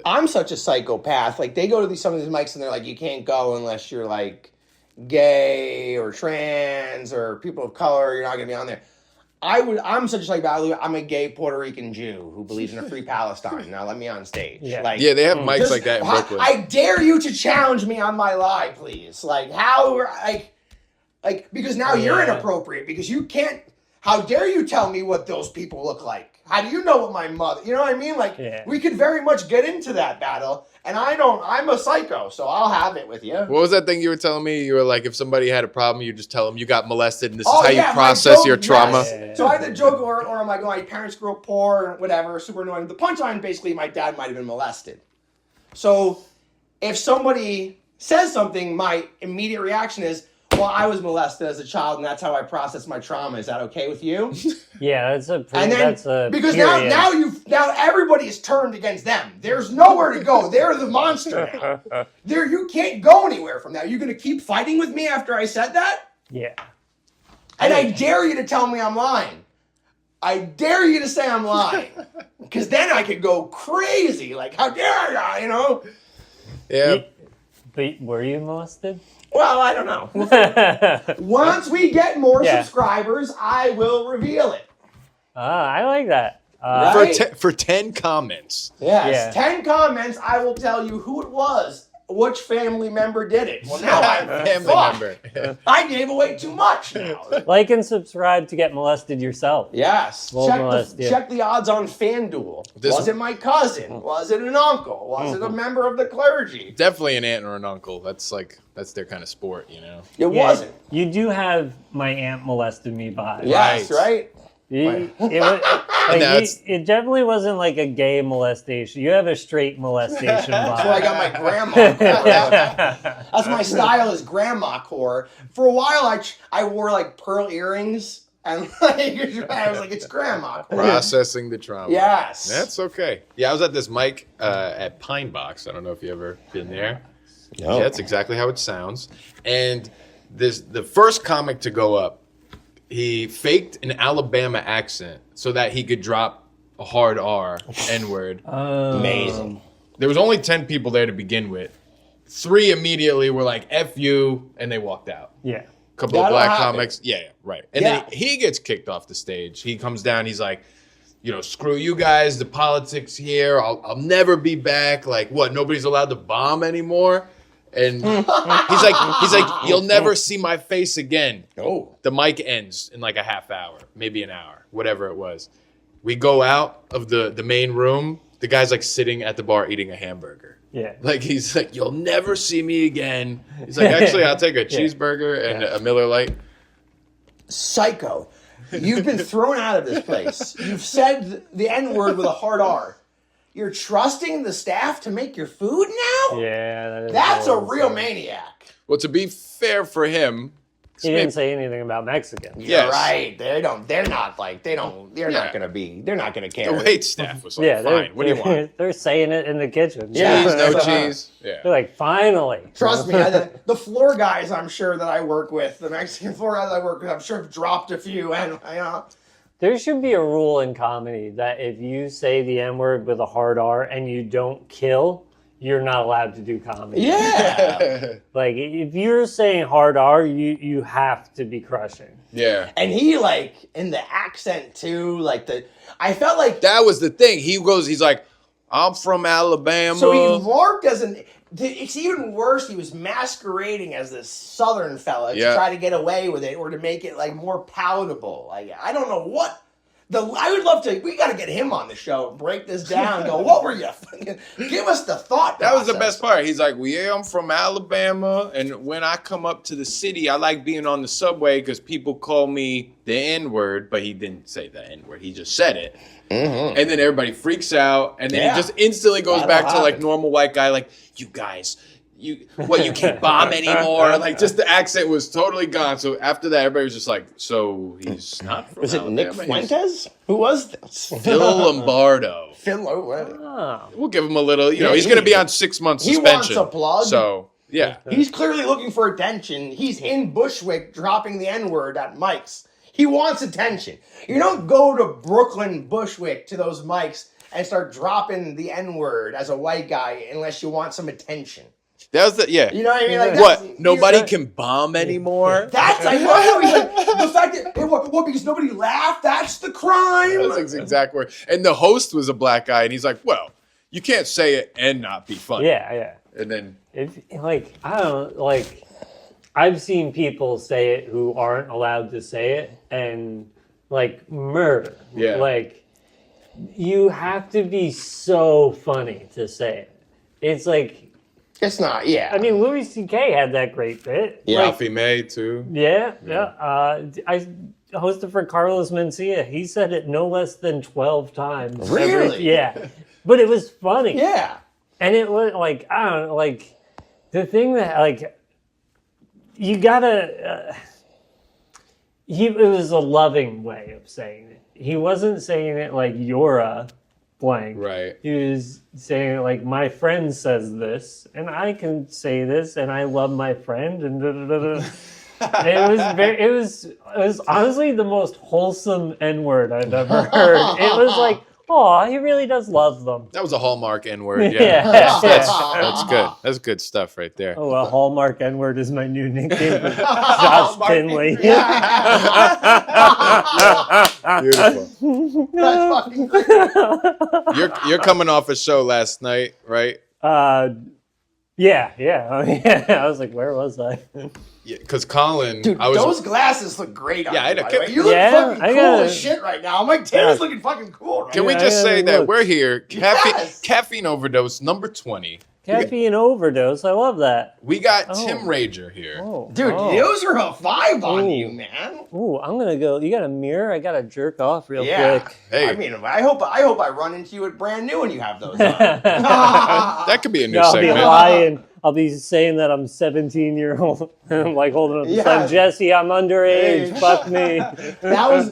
I'm such a psychopath. Like, they go to some of these mics and they're like, you can't go unless you're like gay or trans or people of color. You're not going to be on there. I'm such a psychopath. I'm a gay Puerto Rican Jew who believes in a free Palestine. Now let me on stage. Yeah, like, they have mics like that in Brooklyn. I dare you to challenge me on my lie, please. Like, how, like, because now you're inappropriate because you can't. How dare you tell me what those people look like? How do you know what my mother? You know what I mean? Like, we could very much get into that battle, and I'm a psycho, so I'll have it with you. What was that thing you were telling me? You were like, if somebody had a problem, you just tell them you got molested, and this is how you process your trauma. Yes. So I had the joke, or I'm like, my parents grew up poor, or whatever, super annoying. The punchline, basically, my dad might have been molested. So if somebody says something, my immediate reaction is, well, I was molested as a child, and that's how I process my trauma. Is that okay with you? Yeah, that's a because period. now everybody is turned against them. There's nowhere to go. They're the monster now. You can't go anywhere from that. You're gonna keep fighting with me after I said that? Yeah. And I dare you to tell me I'm lying. I dare you to say I'm lying, because then I could go crazy. Like, how dare you? You know? Yeah. But were you molested? Well, I don't know. Once we get more subscribers, I will reveal it. I like that. Right? For 10 comments. Yes, 10 comments, I will tell you who it was, which family member did it. Well, now I'm family member. I gave away too much now. Like and subscribe to get molested yourself. Yes. Check the odds on FanDuel. Was it my cousin? Was it an uncle? Was it a member of the clergy? Definitely an aunt or an uncle. That's their kind of sport, you know? It wasn't. You do have my aunt molested me by. Yes, right? It definitely wasn't like a gay molestation. You have a straight molestation vibe. That's where I got my grandma core. That's my style is grandma core. For a while, I wore like pearl earrings. And I was like, it's grandma core. Processing the trauma. Yes. That's okay. Yeah, I was at this mic at Pine Box. I don't know if you've ever been there. No. Yeah, that's exactly how it sounds. And the first comic to go up, he faked an Alabama accent so that he could drop a hard R, N-word. Amazing. There was only 10 people there to begin with. 3 immediately were like, F you, and they walked out. Yeah. A couple of black comics. Yeah, right. And then he gets kicked off the stage. He comes down, he's like, screw you guys, the politics here. I'll never be back. Like, what, nobody's allowed to bomb anymore? And he's like, you'll never see my face again. Oh. The mic ends in like a half hour, maybe an hour, whatever it was. We go out of the main room. The guy's like sitting at the bar eating a hamburger. Yeah. Like, he's like, you'll never see me again. He's like, actually, I'll take a cheeseburger and a Miller Lite. Psycho. You've been thrown out of this place. You've said the N-word with a hard R. You're trusting the staff to make your food now? Yeah. That's a real maniac. Well, to be fair for him, he didn't say anything about Mexicans. You're right. They're not gonna care. The wait staff was like, fine. What do you want? They're saying it in the kitchen. Cheese, no cheese. Yeah. They're like, finally. Trust me, the floor guys I'm sure that I work with, the Mexican floor guys I work with, I'm sure have dropped a few and There should be a rule in comedy that if you say the N-word with a hard R and you don't kill, you're not allowed to do comedy. Yeah. Like, if you're saying hard R, you have to be crushing. Yeah. And he, like, in the accent, too, I felt like... That was the thing. He's like, I'm from Alabama. So he marked as it's even worse, he was masquerading as this Southern fella to try to get away with it or to make it, like, more palatable. Like, I don't know what... I would love to... We got to get him on the show and break this down and go, what were you... Give us the thought process. That was the best part. He's like, well, yeah, I'm from Alabama, and when I come up to the city, I like being on the subway because people call me the N-word, but he didn't say the N-word. He just said it. Mm-hmm. And then everybody freaks out, and then he just instantly goes back to, like, normal white guy, like, you guys... You can't bomb anymore? Like, just the accent was totally gone. So after that, everybody was just like, so he's not from Was Alabama. it Nick Fuentes? Who was this? Phil Lombardo. We'll give him a little, he's going to be on 6 months suspension. He wants a plug. So, yeah. He's clearly looking for attention. He's in Bushwick dropping the N-word at mics. He wants attention. You don't go to Brooklyn, Bushwick, to those mics and start dropping the N-word as a white guy unless you want some attention. That was You know what I mean? Like, what? Nobody can bomb anymore? That's I know. He's like, the fact that what because nobody laughed, that's the crime. That's his exact word. And the host was a black guy, and he's like, well, you can't say it and not be funny. Yeah. And then I don't know, like I've seen people say it who aren't allowed to say it, and like murder. Yeah. Like you have to be so funny to say it. It's like It's not, yeah. I mean, Louis C.K. had that great bit. Yeah. Ralphie May, too. Yeah. I hosted for Carlos Mencia. He said it no less than 12 times. Really? Yeah. But it was funny. Yeah. And it was like, I don't know, like, the thing that, like, you gotta, it was a loving way of saying it. He wasn't saying it like you're a blank. Right. He was saying like, my friend says this, and I can say this, and I love my friend, and da da da da. It was honestly the most wholesome N-word I've ever heard. It was like, oh, he really does love them. That was a Hallmark N-word. Yeah. Yeah. That's good. That's good stuff right there. Oh, a Hallmark N-word is my new nickname for Josh Finley. Beautiful. That's fucking great. You're coming off a show last night, right? Yeah. I was like, where was I? Yeah, because Colin, Dude, I was. those glasses look great on Yeah, you, I by the way. know. You look Yeah, fucking I cool gotta- as shit right now. My Tim's looking fucking cool right Can we now. just say that look. we're here? Yes. Caffeine Overdose number 20. Caffeine Overdose. I love that. We got Oh. Tim Rager here. Oh, Dude, oh. those are a vibe on Ooh. you, man. Ooh, I'm gonna go. You got a mirror? I gotta jerk off real Yeah. quick. Hey, I mean, I hope I run into you at brand new when you have those on. that could be a new No, I'll be segment. lying. I'll be saying that I'm 17-year-old. I'm like holding up the Yeah. sign, Jesse, I'm underage. Hey. Fuck me. That was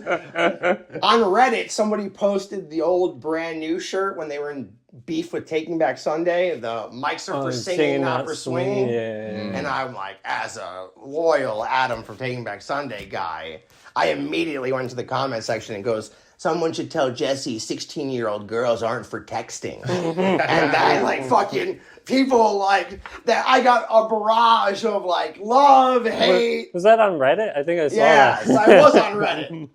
on Reddit. Somebody posted the old brand new shirt when they were in beef with Taking Back Sunday. The mics are for singing, not for swinging. Yeah. And I'm like, as a loyal Adam from Taking Back Sunday guy, I immediately went to the comment section and goes, someone should tell Jesse 16-year-old girls aren't for texting. And I like fucking people like that. I got a barrage of like love, hate. Was that on Reddit? I think I saw Yes, that. I was on Reddit.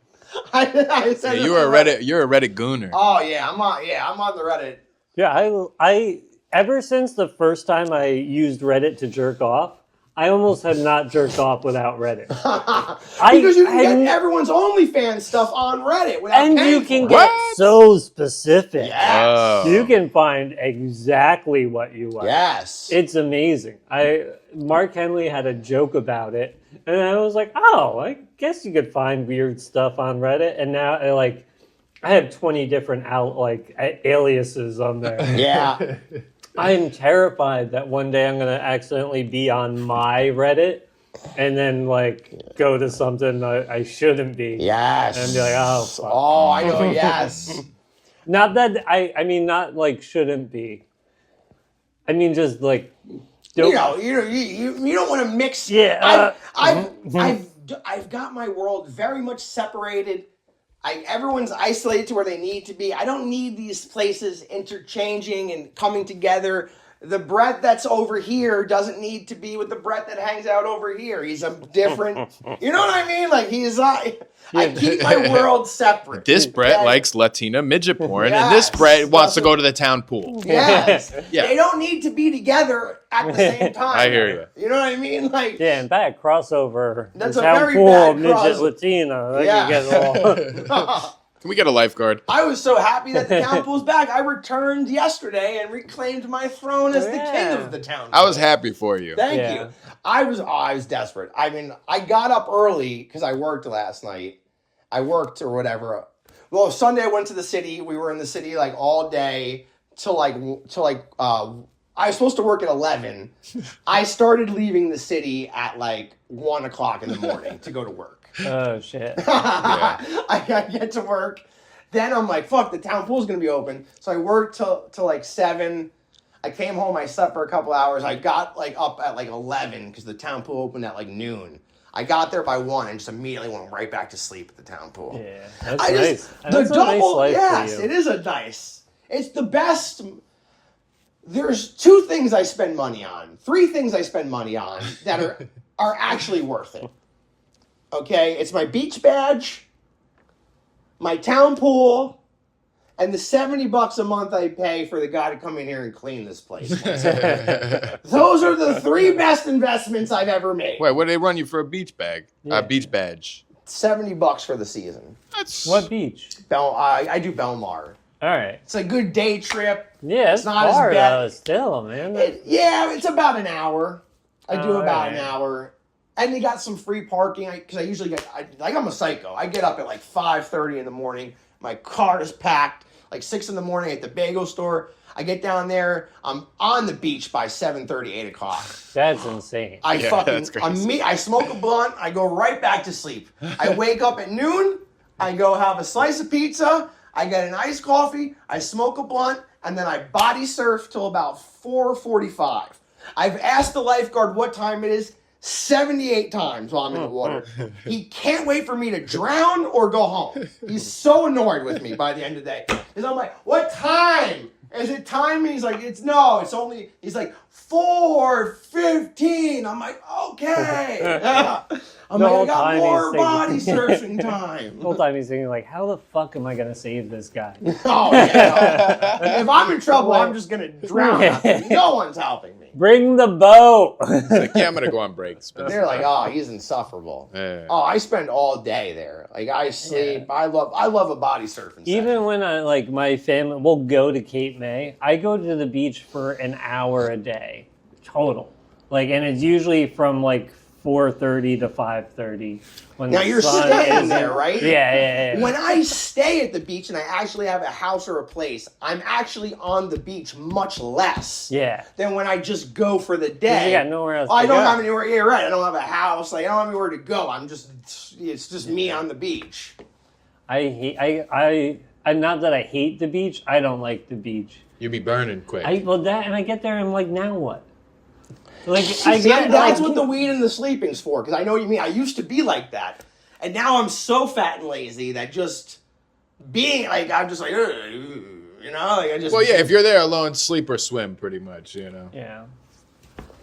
I said Yeah, it you're a on Reddit. You're a Reddit gooner. Oh yeah, I'm on the Reddit. Yeah, I ever since the first time I used Reddit to jerk off, I almost have not jerked off without Reddit. Because you can get everyone's OnlyFans stuff on Reddit without and paying you for can it. get What? so specific. Yes. Oh. You can find exactly what you want. Yes. It's amazing. Mark Henley had a joke about it, and I was like, oh, I guess you could find weird stuff on Reddit. And now, I have 20 different aliases on there. Yeah. I'm terrified that one day I'm going to accidentally be on my Reddit and then go to something I shouldn't be. Yes. And be like, oh, fuck. Oh, I know. Yes. Not that I mean, not shouldn't be. I mean, just don't. You don't want to mix. Yeah, I've got my world very much separated. Everyone's isolated to where they need to be. I don't need these places interchanging and coming together. The Brett that's over here doesn't need to be with the Brett that hangs out over here. He's a different. You know what I mean? Like I keep my world separate. This Brett Okay? likes Latina midget porn, and Yes. this Brett wants to go to the town pool. Yes. Yeah. They don't need to be together at the same time. I hear you. You know what I mean? Like, Yeah, and bad crossover. That's the a town very pool, bad midget cross- Latina. That Yeah. could get all. Can we get a lifeguard? I was so happy that the town pool's back. I returned yesterday and reclaimed my throne as the king of the town pool. I was happy for you. Thank Yeah. you. I was desperate. I mean, I got up early because I worked last night. I worked or whatever. Well, Sunday I went to the city. We were in the city all day till I was supposed to work at 11. I started leaving the city at 1 o'clock in the morning to go to work. Oh shit! I get to work. Then I'm like, fuck, the town pool's going to be open. So I worked till 7. I came home, I slept for a couple hours. I got up at 11 because the town pool opened at noon. I got there by 1 and just immediately went right back to sleep at the town pool. Yeah, that's I nice. just That's the a nice double life yes, for you. it is a nice. It's the best. There's 2 things I spend money on. 3 things I spend money on that are actually worth it. Okay? It's my beach badge, my town pool, and the $70 a month I pay for the guy to come in here and clean this place. Those are the 3 best investments I've ever made. Wait, what do they run you for a beach bag? Yeah. A beach badge. $70 for the season. That's What beach? I do Belmar. All right. It's a good day trip. Yeah, it's not as far bad. though. Still, man. It's about an hour. I do about an Alright. hour. And you got some free parking, because I usually I'm a psycho. I get up at like 5:30 in the morning. My car is packed. Like 6 in the morning at the bagel store. I get down there. I'm on the beach by 7:30, 8 o'clock. That's insane. that's crazy. I smoke a blunt. I go right back to sleep. I wake up at noon. I go have a slice of pizza. I get an iced coffee. I smoke a blunt. And then I body surf till about 4:45. I've asked the lifeguard what time it is 78 times while I'm in the water. He can't wait for me to drown or go home. He's so annoyed with me by the end of the day. Because I'm like, what time? Is it time? He's like, it's only, he's like, 4:15. I'm like, okay. I'm The like, I whole got time more he's body thinking- surfing time. The whole time he's thinking like, how the fuck am I gonna save this guy? Oh, yeah. No. If I'm in trouble, I'm just going to drown. No one's helping me. Bring the boat. It's like, yeah, I'm gonna go on breaks. But They're like, oh, he's insufferable. Yeah. Oh, I spend all day there. Like, I sleep. Yeah. I love a body surfing session. Even when my family will go to Cape May, I go to the beach for an hour a day total. Like, and it's usually from like 4:30 to 5:30. When Now the you're sun staying isn't- there, right? Yeah. When I stay at the beach and I actually have a house or a place, I'm actually on the beach much less Yeah. than when I just go for the 'Cause day. you got nowhere else I to don't go. have anywhere. Yeah, right. I don't have a house. Like, I don't have anywhere to go. It's just me on the beach. I not that I hate the beach. I don't like the beach. You be burning quick. And I get there and I'm like, now what? Like That's what the weed and the sleeping's for. Because I know what you mean. I used to be like that, and now I'm so fat and lazy that just being like, I'm just like, "Ugh," you know, like I just. Well, yeah, if you're there alone, sleep or swim, pretty much, you know. Yeah.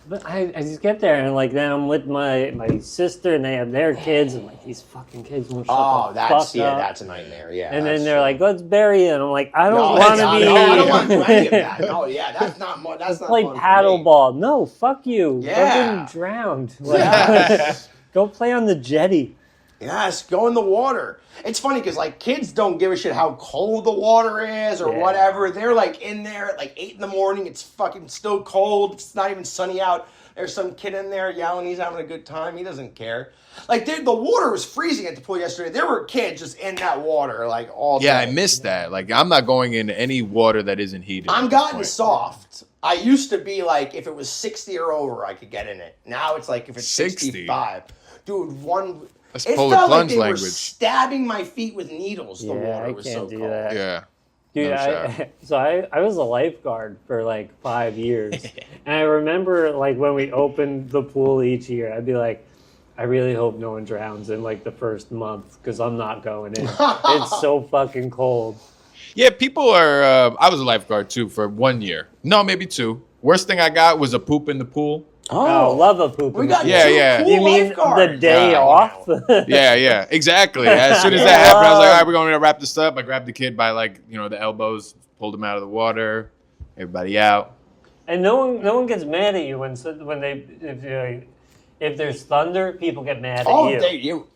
But I just get there and like then I'm with my sister and they have their kids and like these fucking kids won't shut the fuck up. That's a nightmare. Yeah. And then that's they're true. like, let's bury it. And I'm like, I don't No, want to be. no, I don't want to do any of that. No, yeah, that's not. That's not. Play fun for me. paddleball. No, fuck you. Yeah. Go get drowned. Like, Yes. go play on the jetty. Yes, go in the water. It's funny because like kids don't give a shit how cold the water is or Yeah. whatever. They're like in there at like 8 in the morning. It's fucking still cold. It's not even sunny out. There's some kid in there yelling. He's having a good time. He doesn't care. Like the water was freezing at the pool yesterday. There were kids just in that water like all day. Yeah, I missed that. Like, I'm not going in any water that isn't heated. I'm at this gotten point. soft. I used to be like, if it was 60 or over, I could get in it. Now it's like if it's 60? 65. Dude, That's it polar felt like plunge they were language. stabbing my feet with needles. The Yeah, water I was can't so do cold. that. Yeah. Dude, No I was a lifeguard for like 5 years. And I remember like when we opened the pool each year, I'd be like, I really hope no one drowns in like the first month because I'm not going in. It's so fucking cold. Yeah, people are. I was a lifeguard too for 1 year. No, maybe 2. Worst thing I got was a poop in the pool. Oh, love a poop. We in got the Yeah, two yeah. cool You mean lifeguards. the day Yeah. off? Yeah, exactly. As soon as that happened, I was like, all right, we're going to wrap this up. I grabbed the kid by like, the elbows, pulled him out of the water, everybody out. And no one gets mad at you when if there's thunder, people get mad Oh, at you.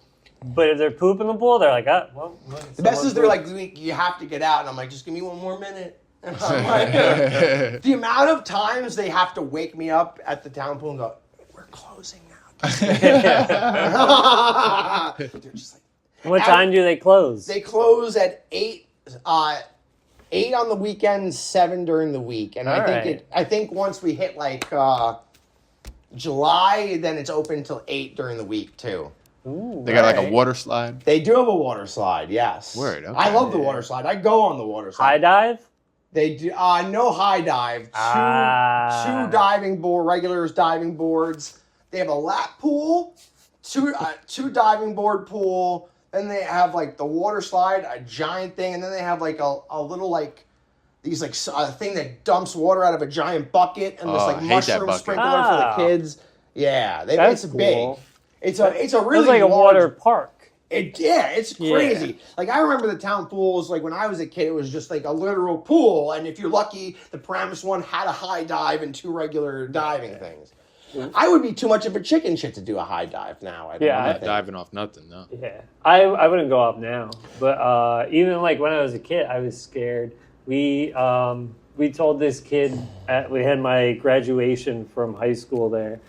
But if they're pooping the pool, they're like, well. The best is they're like, you have to get out. And I'm like, just give me 1 more minute. And I'm like, the amount of times they have to wake me up at the town pool and go, we're closing now. They're just like, What time do they close? they close at 8, 8 on the weekends, 7 during the week. And I think once we hit like July, then it's open till 8 during the week too. Ooh, They got like a Right. water slide. They do have a water slide, yes. Word, okay. I love the water slide. I go on the water slide. high dive? They do no high dive. Two diving board, regulars diving boards. They have a lap pool, two diving board pool. Then they have like the water slide, a giant thing, and then they have like a little like these like a thing that dumps water out of a giant bucket and this like I hate that mushroom bucket. sprinkler for the kids. Yeah, That's it's cool. big. It's a really It's like a large, water park. It's crazy. Yeah. Like I remember the town pools. Like when I was a kid, it was just like a literal pool, and if you're lucky, the Paramus one had a high dive and 2 regular diving things. I would be too much of a chicken shit to do a high dive now. I'm not diving off nothing, no. Yeah, I wouldn't go up now, but even like when I was a kid, I was scared. We told this kid we had my graduation from high school there,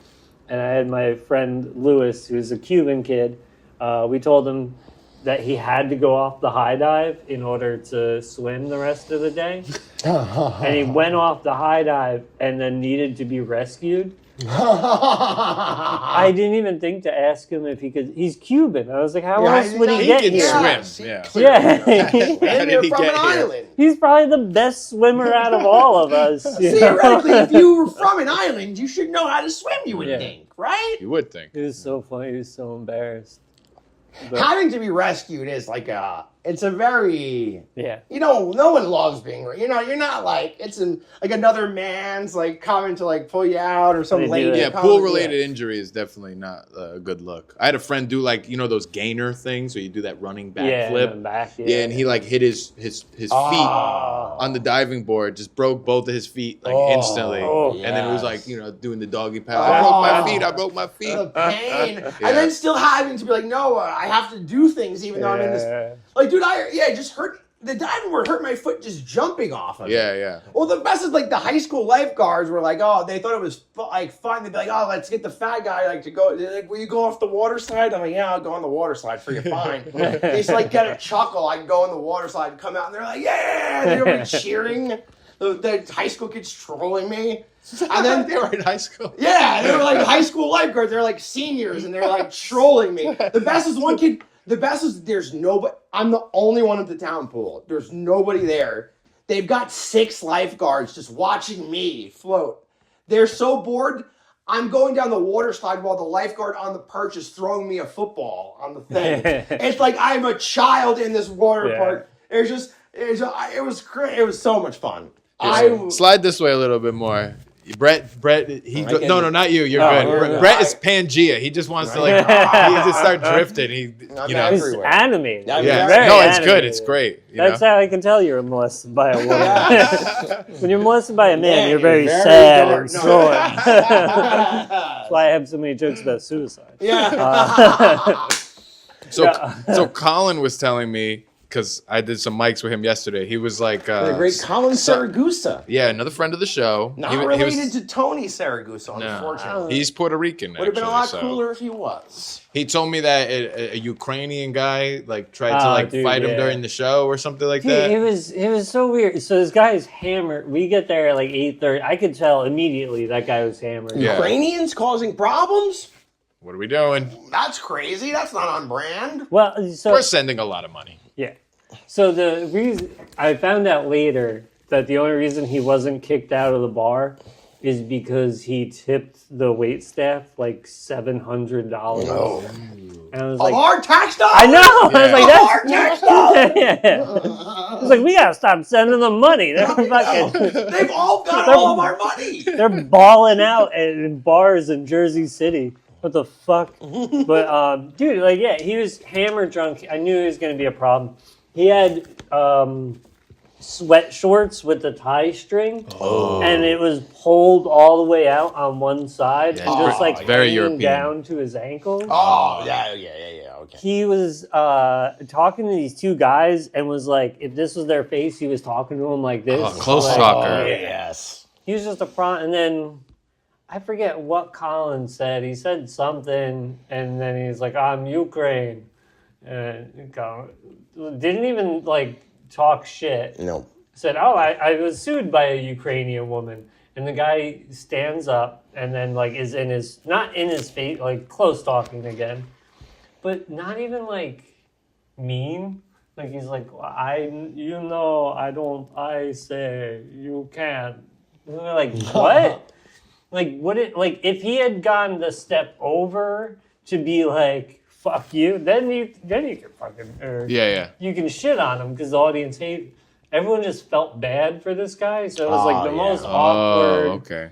and I had my friend Lewis, who's a Cuban kid. We told him that he had to go off the high dive in order to swim the rest of the day, and he went off the high dive and then needed to be rescued. I didn't even think to ask him if he could. He's Cuban. I was like, how else would he get can here? swim. Yeah. And did you're he from an get here? island. He's probably the best swimmer out of all of us. you know? Theoretically, if you were from an island, you should know how to swim, you would Yeah. think, right? You would think. He was so funny. He was so embarrassed. But, Having to be rescued is like it's a very, yeah. no one loves being, you're not like, like another man's like coming to like pull you out or some They do lady. that. Yeah, coming- pool-related injury is definitely not a good look. I had a friend do like, those gainer things where you do that running Yeah, backflip. and back, Yeah, and he like hit his feet on the diving board, just broke both of his feet like instantly. Oh, and then it was like, yes. doing the doggy paddle. I broke my feet. The pain. Yeah. And then still having to be like, no, I have to do things even though I'm in this. Like, dude, it just hurt. The diving board hurt my foot just jumping off of it. Yeah. Well, the best is like the high school lifeguards were like, oh, they thought it was like fun. They'd be like, oh, let's get the fat guy like to go. They're like, will you go off the water slide? I'm like, yeah, I'll go on the water slide for you. Fine. They just like get a chuckle. I can go on the water slide and come out, and they're like, yeah, and they're like cheering. The high school kids trolling me. And then they were in high school. yeah, they were like high school lifeguards. They're like seniors, and they're like trolling me. The best is one kid. The best is there's nobody. I'm the only one at the town pool. There's nobody there. They've got 6 lifeguards just watching me float. They're so bored. I'm going down the water slide while the lifeguard on the perch is throwing me a football on the thing. It's like I'm a child in this water park. It was great. It was so much fun. Slide this way a little bit more. Brett, no, not you. You're good. no, Brett is Pangea. He just wants to he just start drifting. He's everywhere. animated. Yeah. Yeah. Very No, it's animated. good. It's great. That's how I can tell you're molested by a woman. When you're molested by a man, you're very very sad dark. and No. sore. That's why I have so many jokes about suicide. Yeah. So Colin was telling me, because I did some mics with him yesterday. He was like, the great Colin Saragusa. yeah, another friend of the show. Not He related was- to Tony Saragusa, unfortunately. He's Puerto Rican. Would have been a lot so. cooler if he was. He told me that a Ukrainian guy like tried to like dude, fight him yeah. during the show or something like Dude, that. it was so weird. So this guy's hammered. We get there at like 8:30. I could tell immediately that guy was hammered. Yeah. Ukrainians causing problems? What are we doing? That's crazy. That's not on brand. Well, so We're sending a lot of money. yeah. So the reason I found out later that the only reason he wasn't kicked out of the bar is because he tipped the wait staff like $700. No. And I was Of like, our tax dollars? I know. I was like, Of that's our tax dollars? yeah. I was like, we gotta stop sending them money. They're fucking. They've all got all of our money. They're balling out in bars in Jersey City. What the fuck? But dude, like, yeah, he was hammered drunk. I knew it was gonna be a problem. He had sweat shorts with the tie string, and it was pulled all the way out on one side, and just like very hanging European. down to his ankles. Oh, yeah, okay. He was talking to these 2 guys and was like, if this was their face, he was talking to them like this. Close Like, talker. Oh, yes. He was just a front, and then I forget what Colin said. He said something, and then he's like, I'm Ukraine. And didn't even like talk shit. No. Said, oh, I was sued by a Ukrainian woman. And the guy stands up and then like is not in his face, like close talking again, but not even like mean. Like he's like, I say you can't. And they're like, what? Like if he had gone the step over to be like, fuck you, then you can fucking, or Yeah. you can shit on him because the audience hates. everyone just felt bad for this guy. So it was like the most Oh, awkward. okay.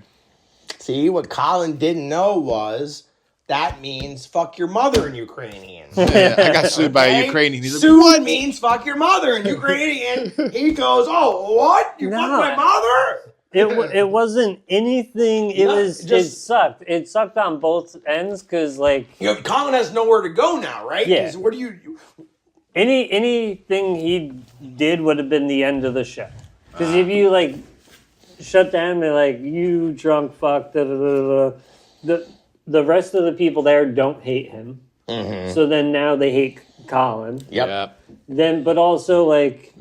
See, what Colin didn't know was that means fuck your mother in Ukrainian. Yeah, I got sued by a Okay? Ukrainian. He's like, Sued what? means fuck your mother in Ukrainian. He goes, oh, what? You No. fuck my mother? It wasn't anything. It No, was just- it sucked. It sucked on both ends because like You know, Colin has nowhere to go now, right? Yeah. 'Cause what do you anything he did would have been the end of the show. Because if you like shut down and like you drunk fuck, the rest of the people there don't hate him. Mm-hmm. So then now they hate Colin. Yep. Then, but also like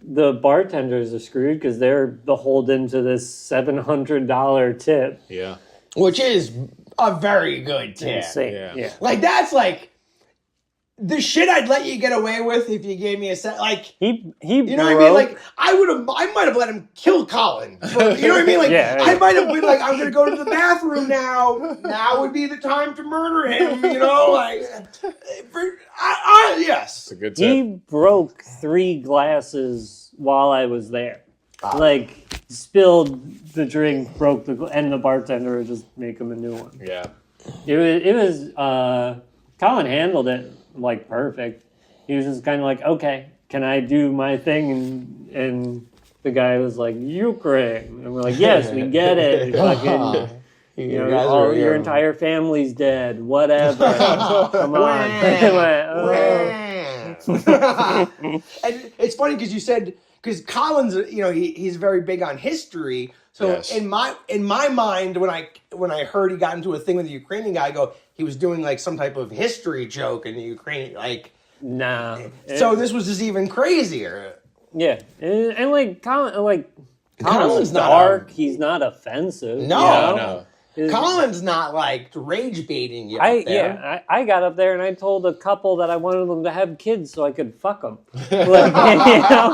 the bartenders are screwed because they're beholden to this $700 tip. Yeah. Which is a very good tip. Insane. Yeah. Yeah. Like, that's like the shit I'd let you get away with if you gave me a set. Like, He you know what I mean? Like, I might have let him kill Colin. You know what I mean? Like, Yeah. I might have been like, I'm going to go to the bathroom now. Now would be the time to murder him, you know? Like, yes. It's a good he tip. broke 3 glasses while I was there. Like, spilled the drink, broke and the bartender would just make him a new one. Yeah. It was Colin handled it like perfect. He was just kind of like, okay, can I do my thing? And the guy was like, Ukraine. And we're like, yes, we get it. Fucking, you know, your entire family's dead. Whatever. Come on. And it's funny because you said, because Colin's, you know, he's very big on history. So Yes. in my mind, when I heard he got into a thing with the Ukrainian guy, I go, he was doing like some type of history joke in the Ukraine, like. Nah. So this was just even crazier. Yeah. And like, Colin's Colin's not dark. He's not offensive. No. you know? No. Colin's not like rage baiting you up there. I got up there and I told a couple that I wanted them to have kids so I could fuck them. Like, you know,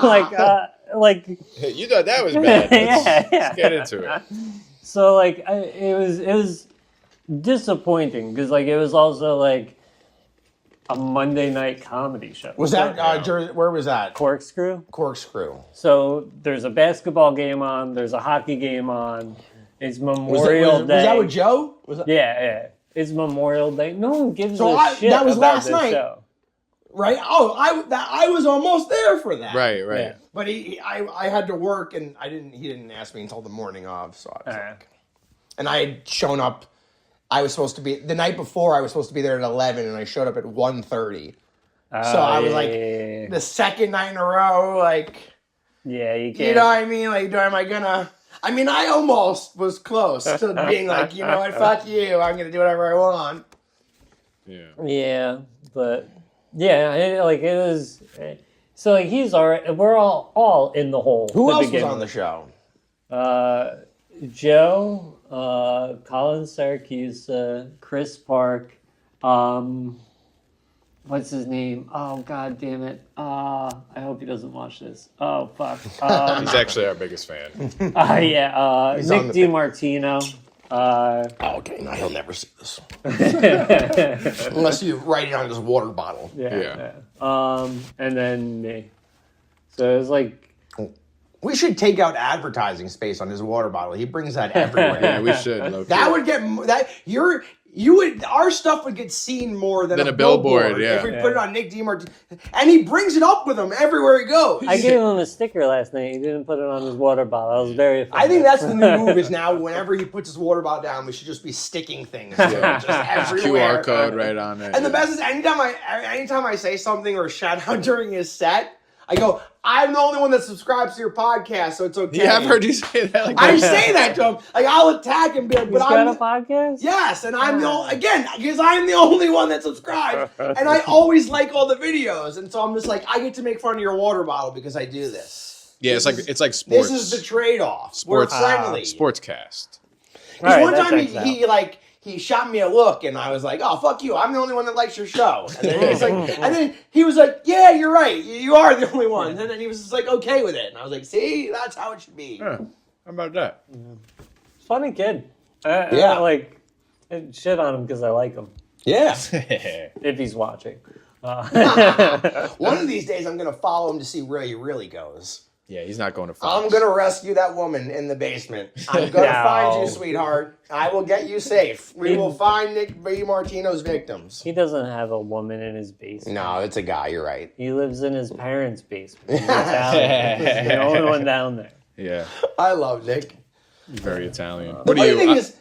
like You thought that was bad. Let's get into it. so like it was disappointing because like it was also like a Monday night comedy show. Was that where was that? Corkscrew? Corkscrew. So there's a basketball game on, there's a hockey game on. It's Memorial Day. Was that with Joe? Was that, Yeah. It's Memorial Day. No one gives So a shit that was about last this night. show. right? Oh, I was almost there for that. Right. Yeah. But I had to work, and he didn't ask me until the morning of, so I was like, and I had shown up. I was supposed to be the night before. I was supposed to be there at 11, and I showed up at 1:30. So I was like, the second night in a row, like, yeah, you can't. you know what I mean? Like, am I gonna? I mean, I almost was close to being like, you know what, fuck you, I'm gonna do whatever I want. Yeah. Yeah, but yeah, it was. So like he's alright. We're all in the hole. Who to else was begin on the with. show? Joe, Colin Syracuse, Chris Park, what's his name? Oh, god damn it. I hope he doesn't watch this. Oh, fuck. He's actually our biggest fan. Yeah, He's on Nick the- DiMartino. Okay, no, he'll never see this. Unless you write it on his water bottle. Yeah. And then me. So it was like, We should take out advertising space on his water bottle. He brings that everywhere. Yeah, we should. low-key. That would get our stuff would get seen more than a billboard, if we yeah. put it on Nick DiMartino, and he brings it up with him everywhere he goes. I gave him a sticker last night. He didn't put it on his water bottle. I was very offended. I think that's the new move. Is now whenever he puts his water bottle down, we should just be sticking things to it, just everywhere. QR code right on there. And the best is anytime I say something or shout out during his set, I go, I'm the only one that subscribes to your podcast, so it's okay. Yeah, I've heard you say that. Like I that. say that to him. Like, I'll attack him, but He's got a podcast? yes, and I'm because I'm the only one that subscribes, and I always like all the videos, and so I'm just like, I get to make fun of your water bottle because I do this. Yeah, it's like sports. This is the trade-off. Sports. We're friendly. Sportscast. Because Right, one that time checks out. he shot me a look, and I was like, "Oh, fuck you! I'm the only one that likes your show." And then he was like, "Yeah, you're right. You are the only one." And then he was just like, okay with it, and I was like, "See, that's how it should be." Huh. How about that? Funny kid. Yeah. I shit on him because I like him. Yeah. If he's watching. One of these days, I'm gonna follow him to see where he really goes. Yeah, he's not going to Fox. I'm gonna rescue that woman in the basement. I'm gonna find you, sweetheart. I will get you safe. We will find Nick B. Martino's victims. He doesn't have a woman in his basement. No, it's a guy. You're right. He lives in his parents' basement. He's Italian. He's the only one down there. Yeah. I love Nick. Very Italian. The funny thing is,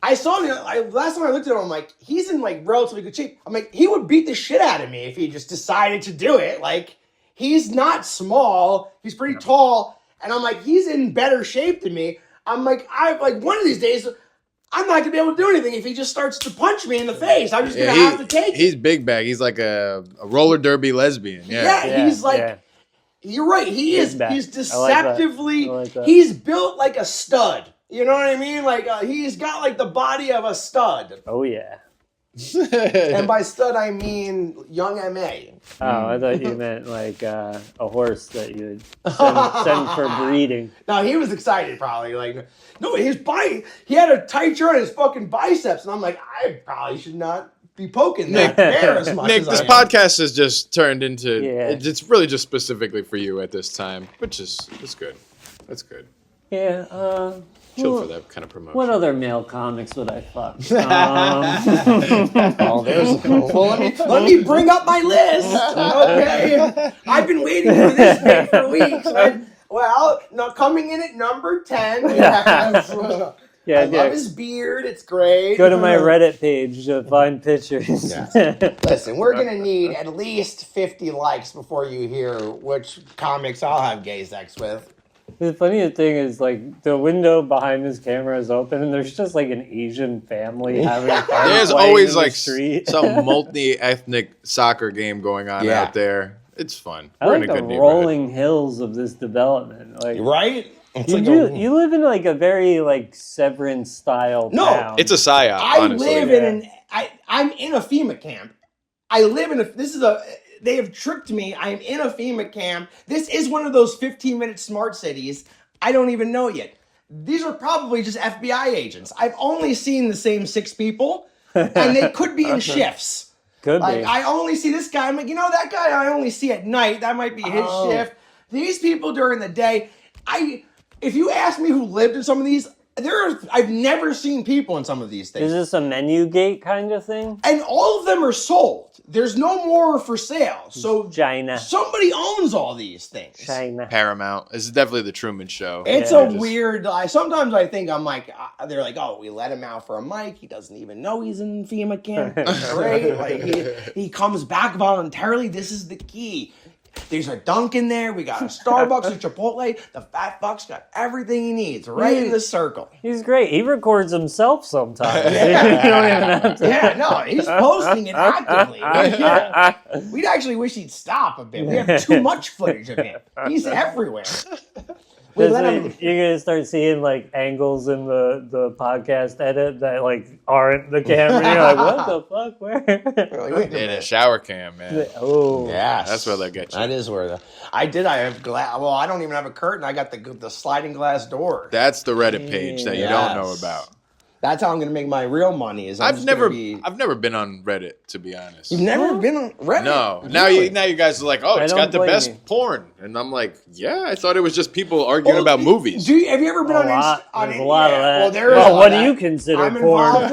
I saw him, last time I looked at him, I'm like, he's in like relatively good shape. I'm like, he would beat the shit out of me if he just decided to do it. Like, he's not small. He's pretty tall. And I'm like, he's in better shape than me. I'm like, one of these days, I'm not gonna be able to do anything if he just starts to punch me in the face. I'm just gonna have to take it. He's big bag. He's like a roller derby lesbian. Yeah, he's like, you're right. He is. He's deceptively. Like he's built like a stud. You know what I mean? Like he's got like the body of a stud. Oh yeah. And by stud I mean young M.A. Oh, I thought you meant like a horse that you'd send for breeding. No, he was excited probably. Like, no, his body, he had a tight shirt on his fucking biceps. And I'm like, I probably should not be poking that bear as much Nick, as this I am. podcast has just turned into, Yeah. it's really just specifically for you at this time, which is good. That's good. Yeah. Chill for that kind of promotion. What other male comics would I fuck? Let me bring up my list. Okay. I've been waiting for this day for weeks. Now coming in at number 10, we have, I love his beard. It's great. Go to my Reddit page to find pictures. Yeah. Listen, we're going to need at least 50 likes before you hear which comics I'll have gay sex with. The funniest thing is, like, the window behind his camera is open, and there's just, like, an Asian family having fun. There's playing always, in like, the street. some multi-ethnic soccer game going on out there. It's fun. I We're like in a the good rolling hills of this development. Like, right? You live in, like, a very, like, Severance-style town. It's a psyop, honestly. I'm in a FEMA camp. They have tricked me. I am in a FEMA camp. This is one of those 15-minute smart cities. I don't even know yet. These are probably just FBI agents. I've only seen the same 6 people, and they could be in shifts. Could be. I only see this guy. I'm like, that guy I only see at night. That might be his shift. These people during the day, if you ask me who lived in some of these, I've never seen people in some of these things. Is this a menu gate kind of thing? And all of them are sold. There's no more for sale. So China. Somebody owns all these things. China. Paramount. This is definitely the Truman Show. It's weird. Sometimes I think I'm like, they're like, oh, we let him out for a mic. He doesn't even know he's in FEMA camp. Right? Like he comes back voluntarily. This is the key. There's a Dunkin' there. We got a Starbucks, a Chipotle. The fat fuck's got everything he needs right in the circle. He's great. He records himself sometimes. You don't even have to. Yeah, no, he's posting it actively. We'd actually wish he'd stop a bit. We have too much footage of him. He's everywhere. You're gonna start seeing like angles in the podcast edit that like aren't the camera. You're like, what the fuck? Where? In a shower cam, man. Oh, yes, that's where they get you. That is where I have glass. Well, I don't even have a curtain. I got the sliding glass door. That's the Reddit page that you don't know about. That's how I'm gonna make my real money. I've never been on Reddit, to be honest. You've never been on Reddit? No. Now you guys are like, oh, it's got the best porn, and I'm like, yeah, I thought it was just people arguing about movies. Have you ever been on There's a lot of that. Well, what do you consider porn?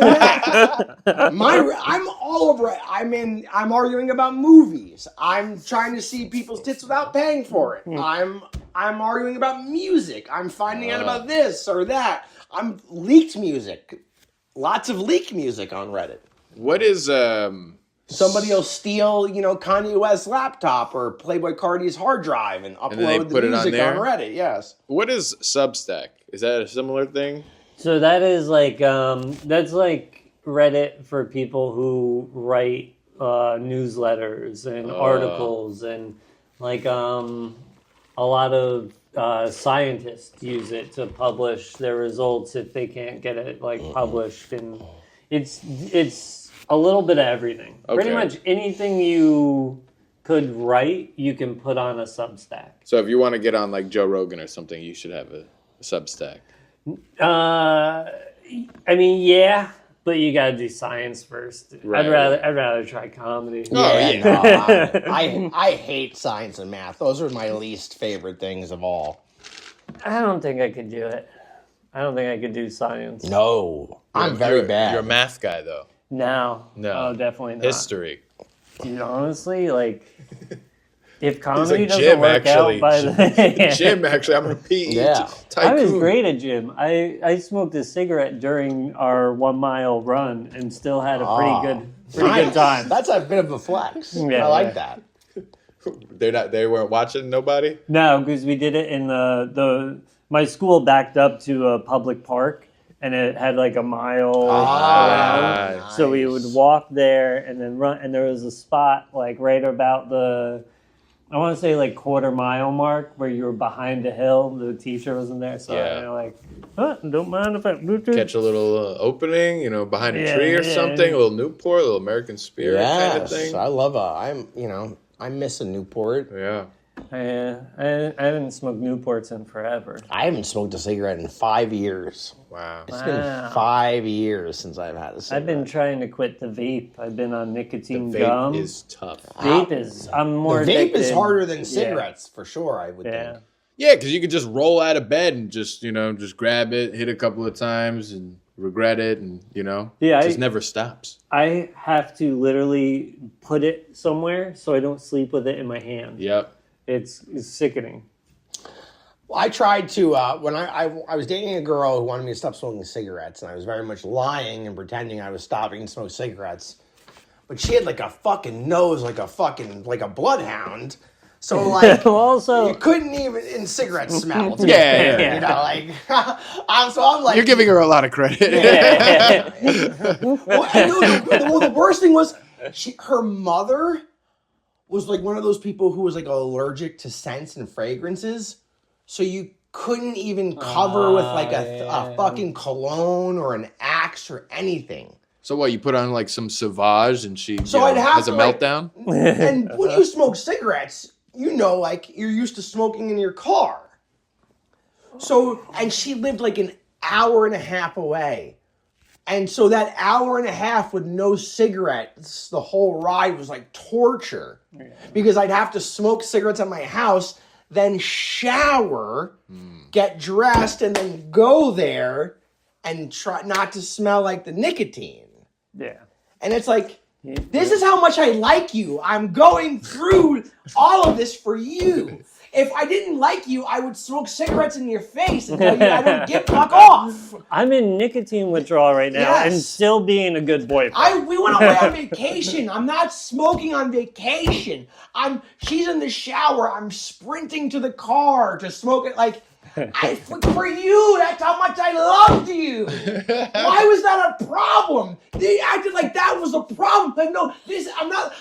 I'm all over it. I'm arguing about movies. I'm trying to see people's tits without paying for it. I'm arguing about music. I'm finding out about this or that. I'm leaked music. Lots of leaked music on Reddit. What is somebody will steal, Kanye West's laptop or Playboy Cardi's hard drive and upload the music on Reddit. Yes. What is Substack? Is that a similar thing? So that is like that's like Reddit for people who write newsletters and articles and like a lot of scientists use it to publish their results if they can't get it published, and it's a little bit of everything. Okay. Pretty much anything you could write, you can put on a Substack. So if you want to get on like Joe Rogan or something, you should have a Substack. I mean, yeah, But you gotta do science first. Right. I'd rather try comedy. Oh, yeah. No, I hate science and math. Those are my least favorite things of all. I don't think I could do it. I don't think I could do science. No, I'm very bad. You're a math guy, though. No. No. Oh, definitely not. History. Dude, honestly, like, if He's comedy like, doesn't Jim, work actually. out by the... Jim, actually, I'm a PE Yeah. tycoon. I was great at gym. I smoked a cigarette during our 1 mile run and still had a pretty good time. That's a bit of a flex. Yeah, I like that. They weren't watching nobody? No, because we did it in my school backed up to a public park, and it had like a mile around. Nice. So we would walk there and then run, and there was a spot like right about I want to say like 1/4 mile mark where you were behind a hill. The teacher wasn't there, so Yeah. you're like, don't mind if I Catch a little opening, behind a tree or something, a little Newport, a little American Spirit kind of thing. I love I miss a Newport. Yeah. I haven't smoked Newports in forever. I haven't smoked a cigarette in 5 years. Wow. It's been 5 years since I've had a cigarette. I've been trying to quit the vape. I've been on nicotine Vape gum. is tough. Vape is. I'm more. The vape addicted. is harder than cigarettes, for sure, I would think. Yeah, because you could just roll out of bed and just grab it, hit a couple of times, and regret it, and Yeah, it just never stops. I have to literally put it somewhere so I don't sleep with it in my hand. Yep. It's sickening. Well, I tried to, when I was dating a girl who wanted me to stop smoking cigarettes, and I was very much lying and pretending I was stopping to smoke cigarettes. But she had like a fucking nose like a bloodhound. So like, also, you couldn't even in cigarette smell. Yeah. So I'm like, You're giving her a lot of credit. well, the worst thing was her mother was like one of those people who was like allergic to scents and fragrances. So you couldn't even cover with like a fucking cologne or an Axe or anything. So what, you put on like some Sauvage and she I'd have has a to, meltdown? And when you smoke cigarettes, like you're used to smoking in your car. So, and she lived like an hour and a half away. And so that hour and a half with no cigarettes, the whole ride was like torture. Because I'd have to smoke cigarettes at my house, then shower, get dressed, and then go there and try not to smell like the nicotine. yeah. And it's like, this is how much I like you. I'm going through all of this for you. If I didn't like you, I would smoke cigarettes in your face and tell you I don't give fuck off. I'm in nicotine withdrawal right now and Yes. still being a good boyfriend. We went away on vacation. I'm not smoking on vacation. She's in the shower. I'm sprinting to the car to smoke it. Like, for you, that's how much I loved you. Why was that a problem? They acted like that was a problem. Like, no,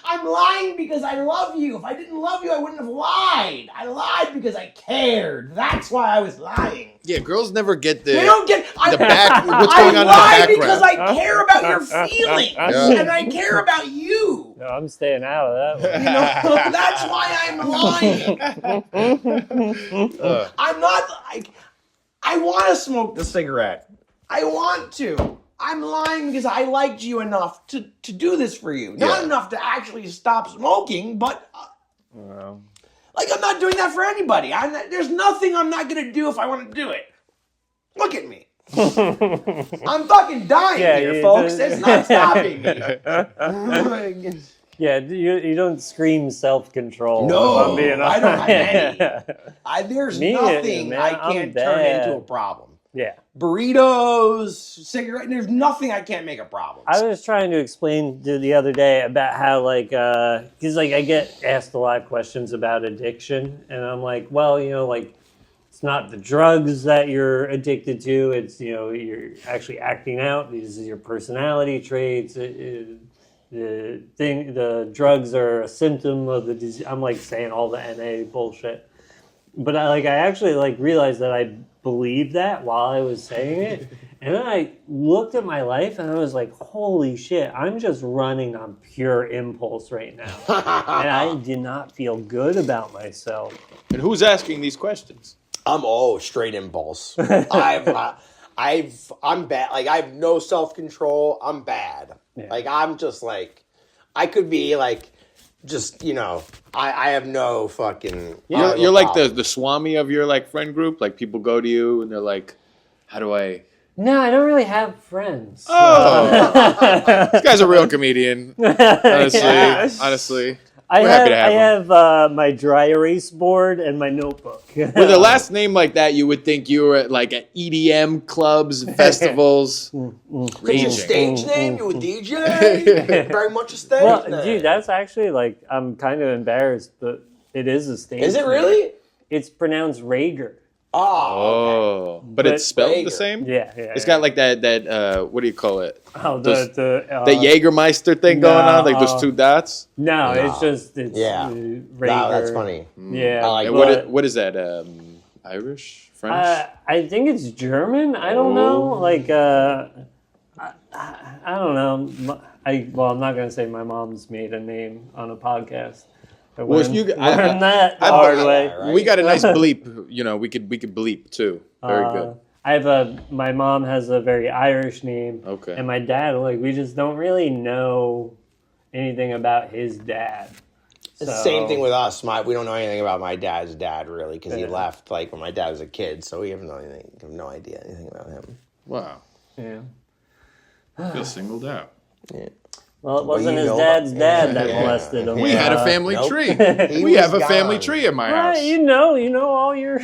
I'm lying because I love you. If I didn't love you, I wouldn't have lied. I lied because I cared. That's why I was lying. Yeah, girls never get They don't get what's going on in the lie background. because I care about your feelings and I care about you. No, I'm staying out of that one. That's why I'm lying. I'm not like, I want to smoke the cigarette. I want to. I'm lying because I liked you enough to do this for you. Not enough to actually stop smoking, but like I'm not doing that for anybody. There's nothing I'm not going to do if I want to do it. Look at me. I'm fucking dying here, folks. It's not stopping me. Yeah, you don't scream self-control. No, if I'm being I don't have honest. any. There's Me, nothing man, I I'm can't turn bad. into a problem. Yeah. Burritos, cigarette, there's nothing I can't make a problem. I was trying to explain the other day about how, like, because, like, I get asked a lot of questions about addiction, and I'm like, well, like, it's not the drugs that you're addicted to, it's, you're actually acting out. These are your personality traits. The drugs are a symptom of the disease. I'm, like, saying all the NA bullshit. But I actually realized that I believed that while I was saying it. And then I looked at my life and I was like, holy shit, I'm just running on pure impulse right now. And I did not feel good about myself. And who's asking these questions? I'm straight impulse. I I'm bad. Like, I have no self-control. I'm bad. Yeah. Like, I'm just like, I could be like, just, I have no fucking. You're like the Swami of your like friend group. Like people go to you and they're like, "How do I?" No, I don't really have friends. Oh, this guy's a real comedian. Honestly, honestly. I We're happy to have him. have my dry erase board and my notebook. With a last name like that, you would think you were at like at EDM clubs, festivals. It's your stage name? You a DJ? Very much a stage Well, name. dude, that's actually like, I'm kind of embarrassed, but it is a stage Is it name. really? It's pronounced Rager. Oh, okay. But it's spelled Rager. the same? Yeah. It's got like that what do you call it? Oh, the the Jägermeister thing going on, like those two dots. No, it's Yeah. Rager. Wow, that's funny. Yeah. I like And but, what is that? Irish, French? I think it's German. I don't know. Like, I don't know. I'm not gonna say my mom's maiden name on a podcast. I learned that the hard way. Right? We got a nice bleep. We could bleep too. Very good. My mom has a very Irish name. Okay. And my dad, like, we just don't really know anything about his dad. It's the same thing with us. We don't know anything about my dad's dad, really, because he Yeah. left like when my dad was a kid, so we have no idea anything about him. Wow. Yeah. I feel singled out. Yeah. Well, it wasn't you his know dad's about- dad that Yeah. molested him. We had a family Nope. tree. He We was have a family gone. tree in my Right, house. you know all your.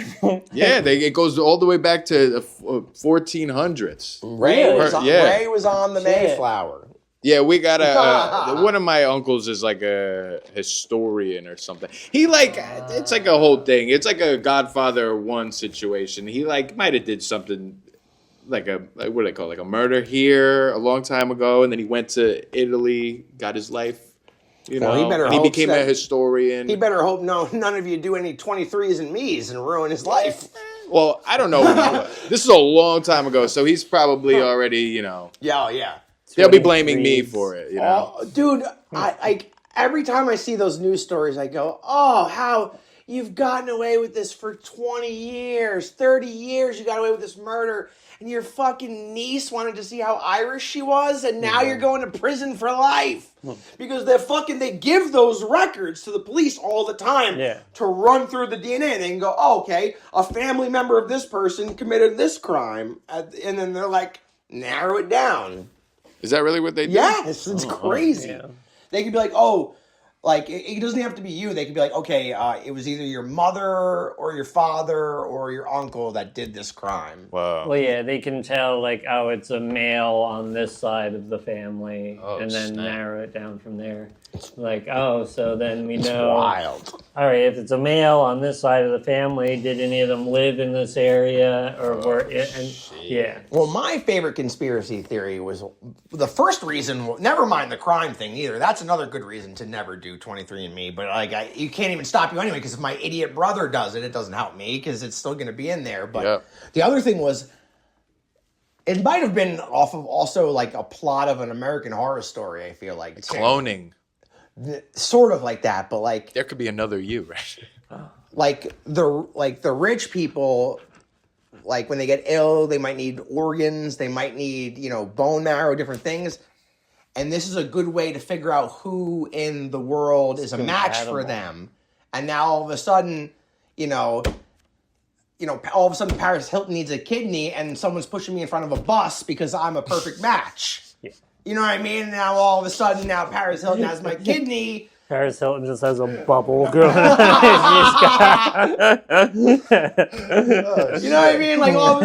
Yeah, it goes all the way back to the 1400s. Ray was on, Yeah. Ray was on the Shit. Mayflower. Yeah, we got one of my uncles is like a historian or something. He it's like a whole thing. It's like a Godfather 1 situation. He might have did something what do they call it? Like a murder here a long time ago, and then he went to Italy, got his life. Well, he better and he hope became a that- historian. He better hope none of you do any 23s and me's and ruin his life. Well, I don't know. This is a long time ago, so he's probably already, Yeah. they'll be blaming me for it, Oh, dude, I every time I see those news stories, I go, "Oh, how you've gotten away with this for 20 years, 30 years. You got away with this murder, and your fucking niece wanted to see how Irish she was, and now you're going to prison for life because they give those records to the police all the time to run through the DNA, and they can go, oh, okay, a family member of this person committed this crime, and then they're like, narrow it down." Is that really what they do? Yes, it's crazy. Yeah. They could be like, oh, like it doesn't have to be you. They could be like, okay, it was either your mother or your father or your uncle that did this crime. Wow. Well, yeah, they can tell, like, oh, it's a male on this side of the family, and then narrow it down from there. Like, oh, so then we know. Wild. All right, if it's a male on this side of the family, did any of them live in this area, or yeah. Well, my favorite conspiracy theory was the first reason. Never mind the crime thing either. That's another good reason to never do 23andMe. But you can't even stop you anyway because if my idiot brother does it, it doesn't help me because it's still going to be in there. But the other thing was, it might have been off of also like a plot of an American Horror Story. I feel like Cloning. Sort of like that, but like There could be another you, right? like the rich people, like when they get ill, they might need organs, they might need, bone marrow, different things. And this is a good way to figure out who in the world is a match for them. And now all of a sudden, all of a sudden Paris Hilton needs a kidney and someone's pushing me in front of a bus because I'm a perfect match. You know what I mean? Now all of a sudden, Paris Hilton has my kidney. Paris Hilton just has a bubble growing out of his You know what I mean? Like all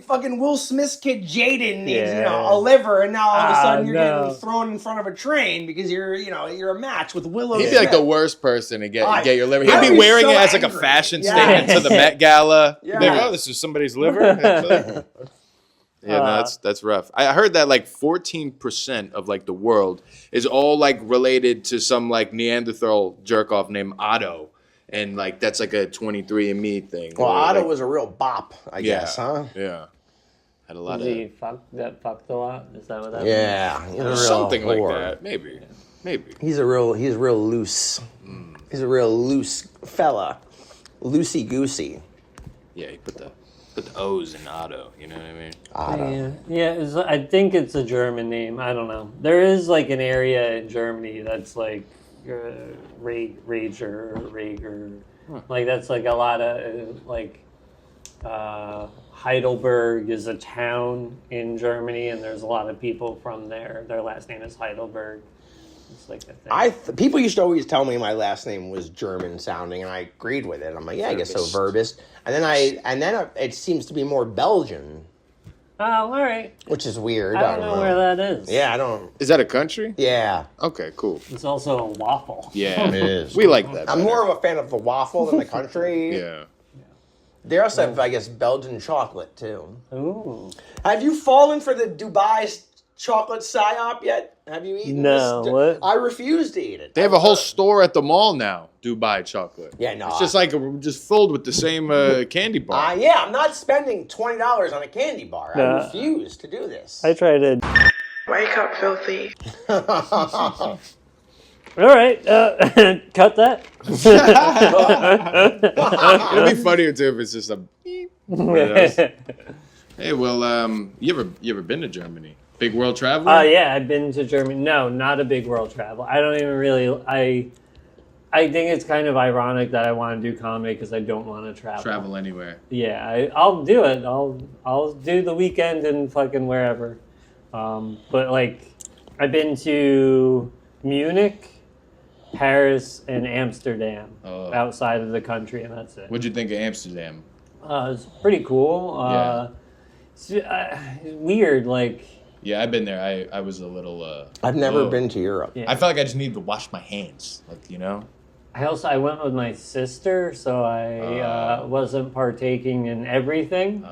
fucking Will Smith's kid Jaden needs, a liver, and now all of a sudden you're getting thrown in front of a train because you're a match with Willow He'd be Smith. like the worst person to get your liver. I'd He'd be be wearing so it as like a angry. fashion Yeah. statement to the Met Gala. Yeah. Like, oh, this is somebody's liver. Actually. Yeah, no, that's rough. I heard that like 14% of like the world is all like related to some like Neanderthal jerk off named Otto, and like that's like a 23andMe thing. Well, where, Otto like, was a real bop, I guess, huh? Yeah, had a lot Was of he fucked a lot? Is that what that Yeah, he's a real something like whore. that. Maybe. He's real loose. He's a real loose fella, loosey goosey. Yeah, he put the Put the O's in Otto, you know what I mean? Otto. Yeah. I think it's a German name. I don't know. There is like an area in Germany that's like Rager. Like that's like a lot of like Heidelberg is a town in Germany, and there's a lot of people from there. Their last name is Heidelberg. It's like a thing. People used to always tell me my last name was German sounding, and I agreed with it. I'm like, yeah, I guess so, Verbist. And then it seems to be more Belgian. Oh, all right. Which is weird. I don't know where that is. Yeah, I don't. Is that a country? Yeah. Okay, cool. It's also a waffle. Yeah, it is. We like that. I'm better. more of a fan of the waffle than the country. Yeah. They also have, I guess, Belgian chocolate, too. Ooh. Have you fallen for the Dubai chocolate psyop yet? Have you eaten No, this? what? I refuse to eat it. They have a whole store at the mall now, Dubai chocolate. Yeah, no. It's just like just filled with the same candy bar. Yeah, I'm not spending $20 on a candy bar. I refuse to do this. I tried to. Wake up, filthy. All right, cut that. It'd be funnier too if it's just a beep. Hey, well, you ever been to Germany? Big world traveler? Yeah, I've been to Germany. No, not a big world travel. I don't even really. I think it's kind of ironic that I want to do comedy because I don't want to travel. Travel anywhere. Yeah, I'll do it. I'll do the weekend and fucking wherever. But like, I've been to Munich, Paris, and Amsterdam outside of the country, and that's it. What'd you think of Amsterdam? It's pretty cool. It's weird, like. Yeah, I've been there. I was a little. I've never been to Europe. Yeah. I felt like I just needed to wash my hands, like you know. I went with my sister, so I wasn't partaking in everything.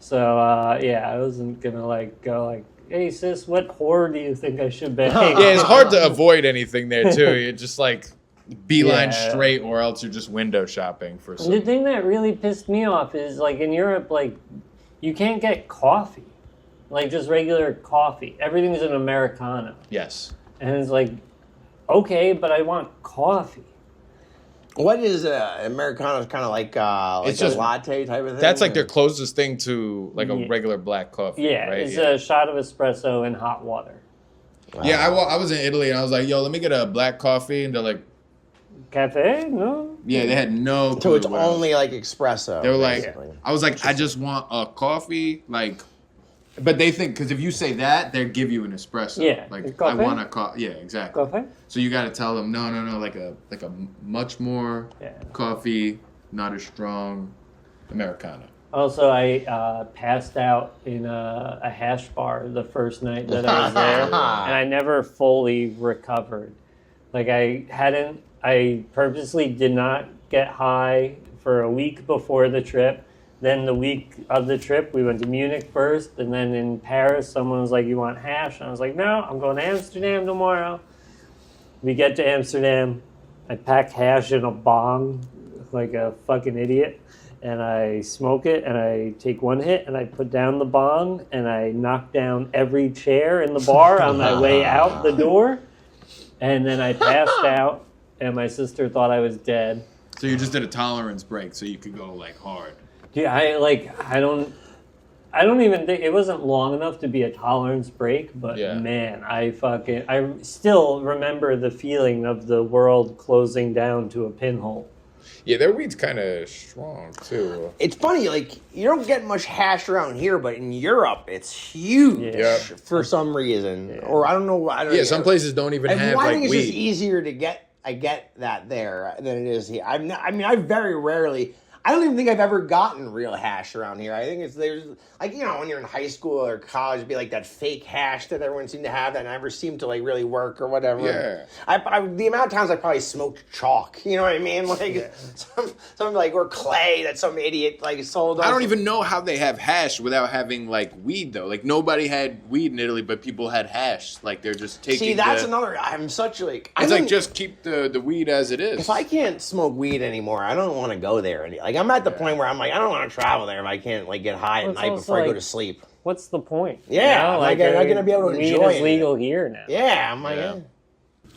So I wasn't gonna go like, hey sis, what whore do you think I should bang? Yeah, it's hard to avoid anything there too. You're just like beeline straight, or else you're just window shopping for some. The thing that really pissed me off is like in Europe, like you can't get coffee, like just regular coffee. Everything's an Americano. Yes. And it's like, okay, but I want coffee. What is Americano? Kind of like It's just a latte type of thing? That's like their closest thing to like a regular black coffee. Yeah, right? it's a shot of espresso in hot water. Wow. Yeah, I was in Italy and I was like, yo, let me get a black coffee. And they're like, Cafe? No? yeah, they had no clue. So it's what else. only like espresso. They were like, basically. I was like, I just want a coffee, like, but they think, because if you say that, they'll give you an espresso. Yeah, Like, coffee? I want a coffee. Yeah, exactly. Coffee? So you got to tell them, no, like a much more coffee, not as strong, Americano. Also, I passed out in a hash bar the first night that I was there, and I never fully recovered. Like, I purposely did not get high for a week before the trip. Then the week of the trip, we went to Munich first, and then in Paris, someone was like, you want hash? And I was like, no, I'm going to Amsterdam tomorrow. We get to Amsterdam, I pack hash in a bong like a fucking idiot, and I smoke it, and I take one hit, and I put down the bong, and I knock down every chair in the bar on my way out the door, and then I passed out, and my sister thought I was dead. So you just did a tolerance break so you could go like hard. Yeah, I don't even think it wasn't long enough to be a tolerance break, but man, I still remember the feeling of the world closing down to a pinhole. Yeah, their weed's kind of strong too. It's funny, like you don't get much hash around here, but in Europe, it's huge for some reason, or I don't know. Some places don't even have I like think it's weed. just easier to get. I get that there than it is here. I very rarely. I don't even think I've ever gotten real hash around here. I think there's like, you know, when you're in high school or college, it'd be like that fake hash that everyone seemed to have that never seemed to like really work or whatever. Yeah. The amount of times I probably smoked chalk, you know what I mean? Like some like, or clay that some idiot like sold. I don't even know how they have hash without having like weed though. Like nobody had weed in Italy, but people had hash. Like they're just taking. See, that's another. I'm such like. It's like just keep the weed as it is. If I can't smoke weed anymore, I don't want to go there. Like I'm at the point where I'm like, I don't want to travel there if I can't like get high at night before I go to sleep. What's the point? Yeah, you know? I'm not gonna be able to weed enjoy is legal here now. Yeah, I'm like,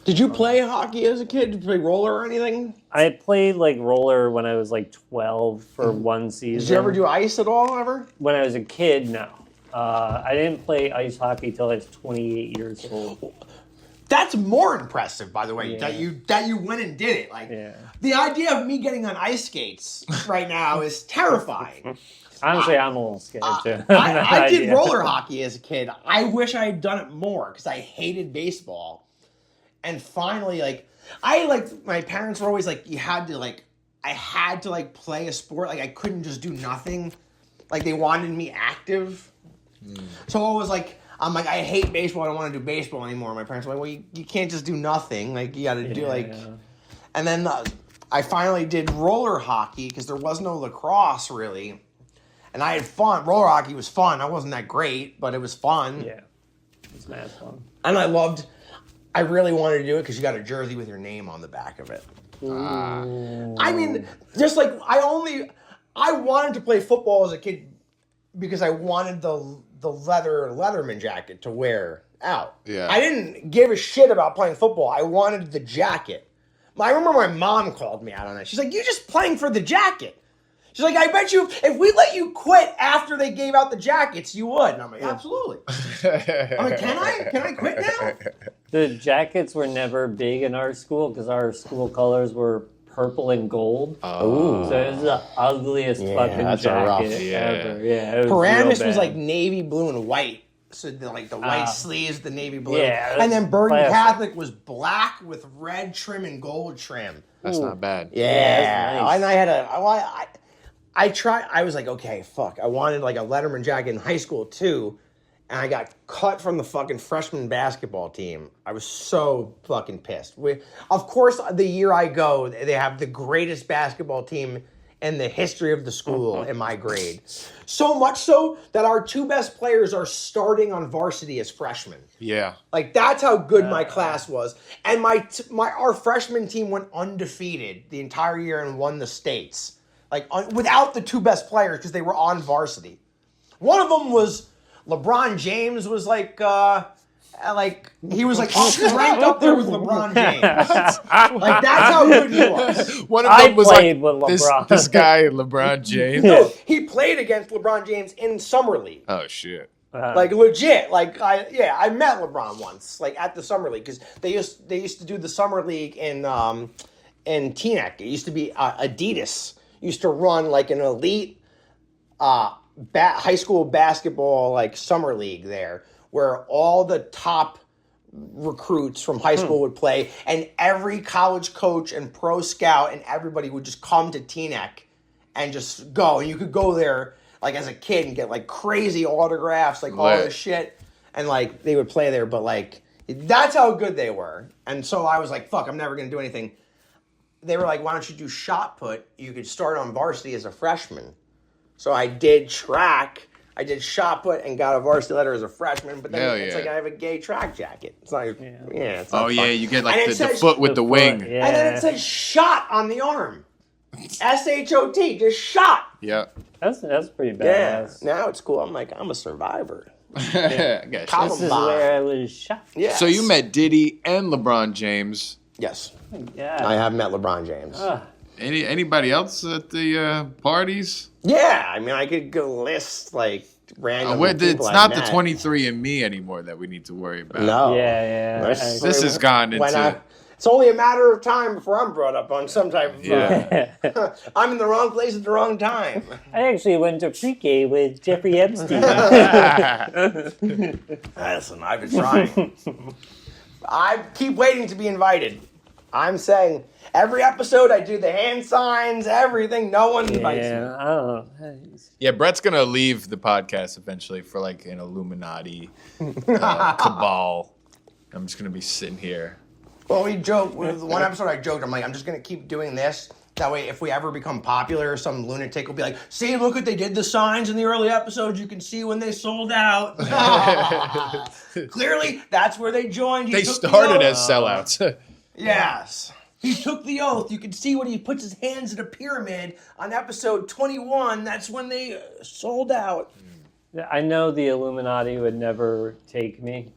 Did you play hockey as a kid? Did you play roller or anything? I played like roller when I was like 12 for one season. Did you ever do ice at all, ever? When I was a kid, no. I didn't play ice hockey till I was 28 years old. That's more impressive, by the way, Yeah. that you went and did it. Like, Yeah. the idea of me getting on ice skates right now is terrifying. Honestly, I'm a little scared too. I did roller hockey as a kid. I wish I had done it more because I hated baseball. And finally, my parents were always like, I had to play a sport. Like, I couldn't just do nothing. Like, they wanted me active. So I was like, I hate baseball. I don't want to do baseball anymore. My parents were like, well, you can't just do nothing. Like, you got to do Yeah. And then I finally did roller hockey because there was no lacrosse really. And I had fun. Roller hockey was fun. I wasn't that great, but it was fun. Yeah. It's mad fun. And I really wanted to do it because you got a jersey with your name on the back of it. I mean, just like, I wanted to play football as a kid because I wanted the Leatherman jacket to wear out. Yeah. I didn't give a shit about playing football. I wanted the jacket. I remember my mom called me out on that. She's like, "You're just playing for the jacket." She's like, "I bet you if we let you quit after they gave out the jackets, you would." And I'm like, "Absolutely." I'm like, "Can I? Can I quit now?" The jackets were never big in our school because our school colors were purple and gold. Oh. So it was the ugliest fucking that's a rough- jacket yeah. ever. Yeah, it was Paramus real was bad. like navy blue and white. So the white sleeves, the navy blue. Yeah, and then Bergen classic. Catholic was black with red trim and gold trim. That's not bad. Yeah. that's nice. And I had I tried, I was like, okay, fuck. I wanted like a Letterman jacket in high school too. And I got cut from the fucking freshman basketball team. I was so fucking pissed. Of course, the year I go, they have the greatest basketball team in the history of the school in my grade. So much so that our two best players are starting on varsity as freshmen. Yeah. Like, that's how good my class was. And our freshman team went undefeated the entire year and won the states. Like, without the two best players because they were on varsity. One of them was LeBron James was he was ranked up there with LeBron James. Like, that's how good he was. One of I them was played like with LeBron. this guy, LeBron James. No, he played against LeBron James in summer league. Oh shit. Like, legit. Like, I met LeBron once, like, at the summer league, because they used to do the summer league in Teaneck. It used to be Adidas used to run like an elite high school basketball like summer league there, where all the top recruits from high school would play, and every college coach and pro scout and everybody would just come to Teaneck and just go. And you could go there like as a kid and get like crazy autographs, like all Lit. this shit, and like they would play there. But like, that's how good they were. And so I was like, fuck, I'm never gonna do anything. They were like, why don't you do shot put? You could start on varsity as a freshman. So I did track. I did shot put and got a varsity letter as a freshman. But then Hell it's yeah. like I have a gay track jacket. It's not. It's not Oh yeah, fun. you get And like it the says- foot with the wing. Yeah. And then it says shot on the arm. SHOT, just shot. Yeah. That's pretty Yeah. badass. Now it's cool. I'm like, I'm a survivor. I got you. Col- This is Columbine. where I was shot. Yeah. So you met Diddy and LeBron James. Yes. Yeah. I have met LeBron James. Anybody else at the parties? Yeah. I mean, I could go list like random It's people I've not the met. 23andMe anymore that we need to worry about. No. Yeah. That's- This has gone When into. it's only a matter of time before I'm brought up on some type of. Yeah. I'm in the wrong place at the wrong time. I actually went to pre-K with Jeffrey Epstein. Listen, I've been trying. I keep waiting to be invited. I'm saying every episode I do the hand signs, everything. No one invites me. Yeah, I don't know. Yeah, Brett's gonna leave the podcast eventually for like an Illuminati cabal. I'm just gonna be sitting here. Well, we joked. With one episode I joked, I'm like, I'm just going to keep doing this. That way, if we ever become popular, some lunatic will be like, see, look what they did, the signs in the early episodes. You can see when they sold out. Clearly, that's where they joined. He They took the started oath. as sellouts. Yes. He took the oath. You can see when he puts his hands in a pyramid on episode 21. That's when they sold out. I know the Illuminati would never take me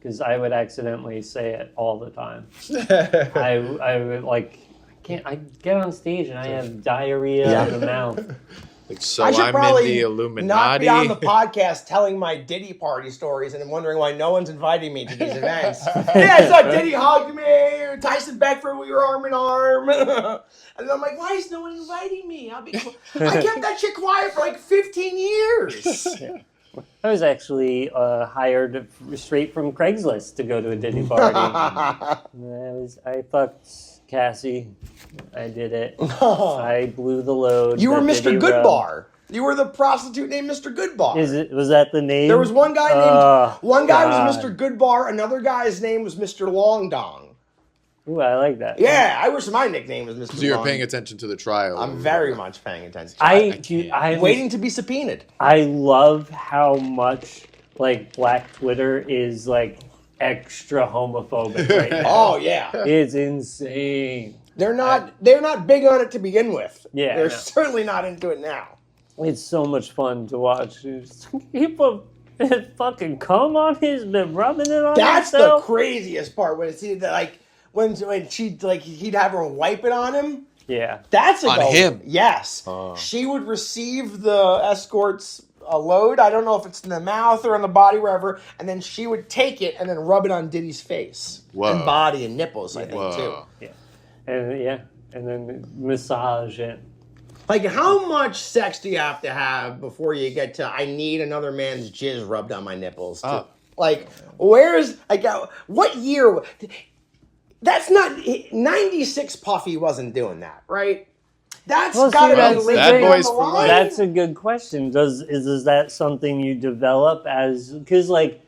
because I would accidentally say it all the time. I would like, I get on stage and I have diarrhea in the mouth. Like, so I should I'm in probably the not Illuminati. be on the podcast telling my Diddy party stories and I'm wondering why no one's inviting me to these events. Yeah, I saw Diddy hugged me, Tyson Beckford, we were arm in arm. And I'm like, why is no one inviting me? I kept that shit quiet for like 15 years. I was actually hired straight from Craigslist to go to a Diddy party. I fucked Cassie. I did it. I blew the load. You were Mr. Diddy Goodbar. You were the prostitute named Mr. Goodbar. Was that the name? There was one guy named... one guy God. was Mr. Goodbar. Another guy's name was Mr. Long Dong. Ooh, I like that. Yeah, I wish my nickname was Mr. So you're Long. paying attention to the trial. I'm very much paying attention. I'm waiting to be subpoenaed. I love how much like Black Twitter is like extra homophobic right now. Oh yeah, It's insane. they're not big on it to begin with. Yeah, they're no. certainly not into it now. It's so much fun to watch. People fucking cum on his, been rubbing it on That's himself. the craziest part when it's like when she'd like he'd have her wipe it on him. Yeah. That's On him? Yes. She would receive the escort's load. I don't know if it's in the mouth or on the body, wherever. And then she would take it and then rub it on Diddy's face. Whoa. And body and nipples, I think, Whoa. too. Yeah. And then massage it. Like, how much sex do you have to have before you get to, I need another man's jizz rubbed on my nipples? Like, what year? That's not, 96 Puffy wasn't doing that, right? That's Well, see, gotta be that's- later Bad down Boys the for line. Life. That's a good question. Is that something you develop as, because like,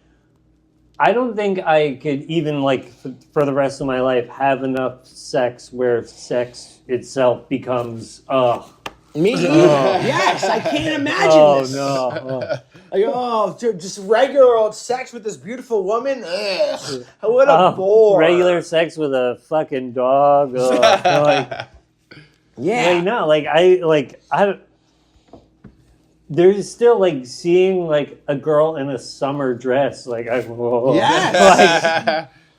I don't think I could even like for the rest of my life have enough sex where sex itself becomes Me either. Yes, I can't imagine this. Like, just regular old sex with this beautiful woman. Ugh, what a bore. regular sex with a fucking dog. There's still like seeing like a girl in a summer dress. Like Yes.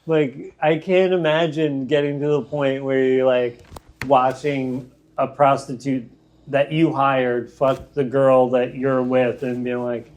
like I can't imagine getting to the point where you're like watching a prostitute that you hired fuck the girl that you're with and being like,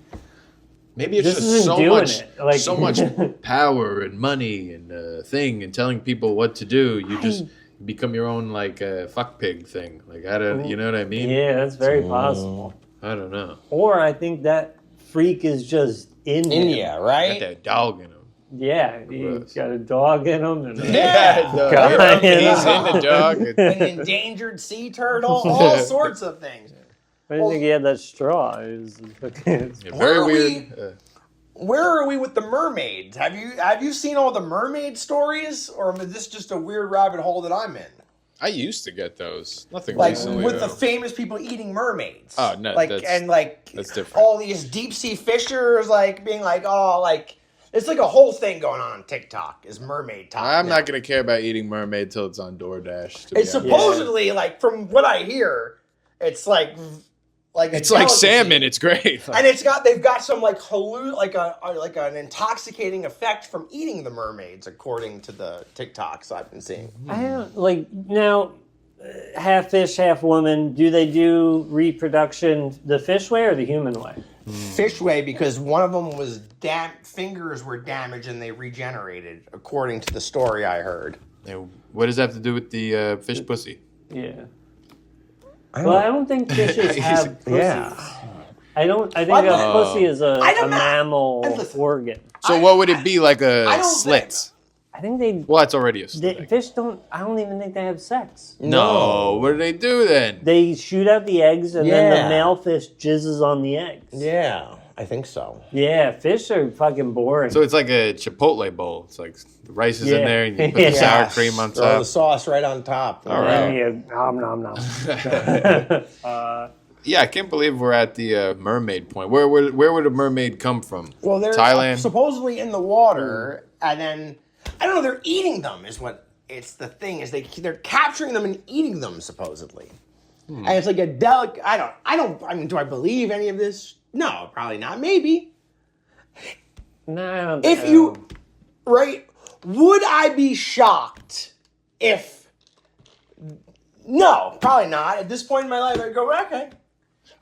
Maybe it's This just isn't so doing much, it. Like- so much power and money and thing and telling people what to do. You just become your own like fuck pig thing. Like I don't, you know what I mean? yeah, that's very possible. I don't know. Or I think that freak is just in him. India, Got right? that dog in him. Yeah, he's got a dog in him. And Yeah. the- Guy in he's him. in the dog. An endangered sea turtle, all sorts of things. I didn't think he had that straw. It was fucking- Yeah, Where very are weird. Where are we with the mermaids? Have you seen all the mermaid stories, or is this just a weird rabbit hole that I'm in? I used to get those. Nothing Like recently. with though. the famous people eating mermaids. Oh, no, Like that's different. all these deep sea fishers like being like, oh, like it's like a whole thing going on TikTok is mermaid talk. I'm now. not gonna care about eating mermaid till it's on DoorDash. To be It's honest. supposedly like from what I hear, it's like a It's like delicacy. salmon. It's great. And they've got some like like an intoxicating effect from eating the mermaids, according to the TikToks I've been seeing. I don't like now. Half fish, half woman. Do they do reproduction the fish way or the human way? Fish way, because one of them was fingers were damaged and they regenerated, according to the story I heard. Yeah, what does that have to do with the fish pussy? Yeah. I don't think fishes have pussies. Yeah. I think Well, a pussy is a I don't know. mammal And listen, organ. So what would it be like I a don't slit? I think they Well, that's already a slit. fish don't. I don't even think they have sex. No, what do they do then? They shoot out the eggs, and then Yeah. the male fish jizzes on the eggs. Yeah, I think so. Yeah, fish are fucking boring. So it's like a Chipotle bowl. It's like the rice is in Yeah. there, and you put the Yeah. sour cream on Throw the top. sauce right on top. All right. Yeah, nom nom nom. Yeah, I can't believe we're at the mermaid point. Where would a mermaid come from? Well, they're Thailand. supposedly in the water, and then I don't know. They're eating them. Is what it's the thing is they're capturing them and eating them supposedly, and it's like a delicate. I mean, do I believe any of this? No, probably not. Maybe No, I don't if know. you right? Would I be shocked if... No, probably not. At this point in my life, I'd go, okay.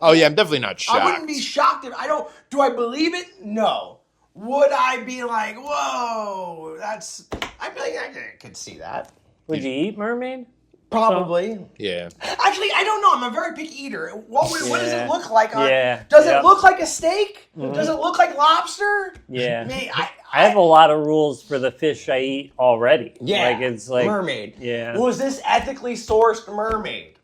Oh yeah, I'm definitely not shocked. I wouldn't be shocked if I don't... Do I believe it? No. Would I be like, whoa, that's... I'd be like, I could see that. Would you eat mermaid? Probably. Yeah. Actually, I don't know. I'm a very picky eater. What does it look like? Yeah. Does it look like a steak? Does it look like lobster? Yeah. I have a lot of rules for the fish I eat already. Yeah. Like it's like mermaid. Yeah. Was this ethically sourced mermaid?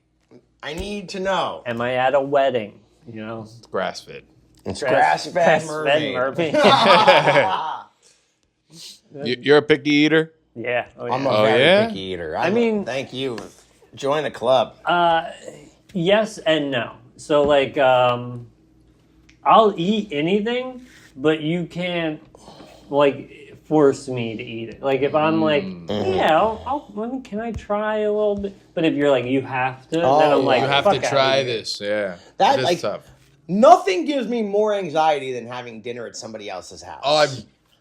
I need to know. Am I at a wedding? You know. It's grass-fed. It's grass-fed mermaid. You're a picky eater? Yeah. Oh, yeah. I'm a very yeah? picky eater. I mean, thank you. Join the club. Yes and no. So like, I'll eat anything, but you can't like force me to eat it. Like if I'm like, yeah, can I try a little bit? But if you're like, you have to, then I'm like, you have fuck to try this. Yeah. That is like tough. nothing gives me more anxiety than having dinner at somebody else's house. Oh, I'm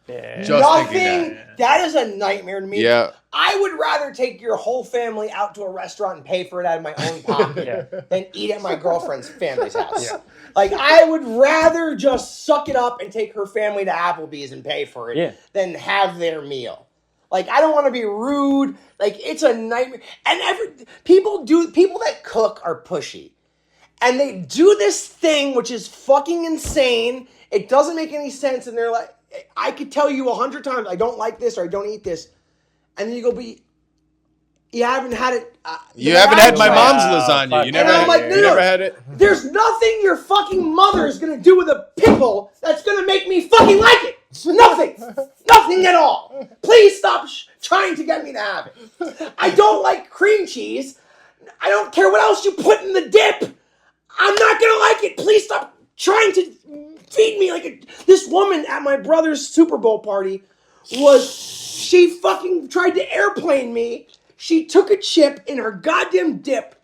Yeah. just thinking that. That is a nightmare to me. Yeah. I would rather take your whole family out to a restaurant and pay for it out of my own pocket than eat at my girlfriend's family's house. Yeah. Like, I would rather just suck it up and take her family to Applebee's and pay for it than have their meal. Like, I don't want to be rude. Like, it's a nightmare. And people that cook are pushy. And they do this thing, which is fucking insane. It doesn't make any sense. And they're like, I could tell you 100 times, I don't like this or I don't eat this. And then you go, but you haven't had it. You haven't had my mom's lasagna. You never, and I'm like, no, never had it? There's nothing your fucking mother is going to do with a pickle that's going to make me fucking like it. Nothing. Nothing at all. Please stop trying to get me to have it. I don't like cream cheese. I don't care what else you put in the dip. I'm not going to like it. Please stop trying to feed me like this woman at my brother's Super Bowl party she fucking tried to airplane me. She took a chip in her goddamn dip,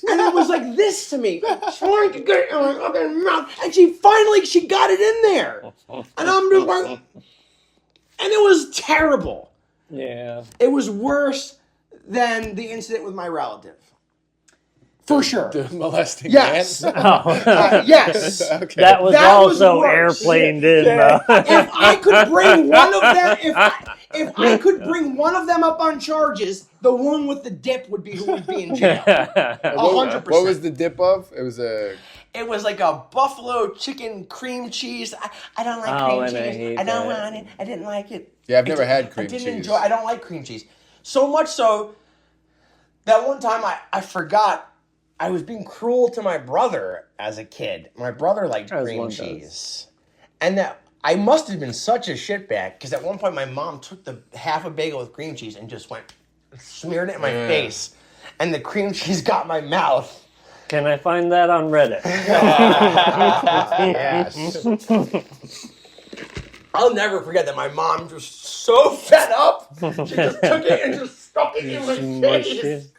and it was like this to me, trying to get it in her fucking mouth, and she got it in there, and I'm just like, and it was terrible. Yeah. It was worse than the incident with my relative. For sure. The molesting yes. man? Yes. Okay. That was also worse. airplaned in, though. If I could bring one of them, if I could bring one of them up on charges, the one with the dip would be who would be in jail. 100%. What was the dip of? It was like a buffalo chicken cream cheese. I don't like cream cheese. I don't want it. I didn't like it. Yeah, I've never had cream cheese. I didn't enjoy. I don't like cream cheese. So much so that one time I forgot. I was being cruel to my brother as a kid. My brother liked cream cheese. And that I must have been such a shitbag because at one point my mom took the half a bagel with cream cheese and just smeared it in my face. And the cream cheese got my mouth. Can I find that on Reddit? Yes. I'll never forget that my mom was so fed up. She just took it and just stuck it in my face.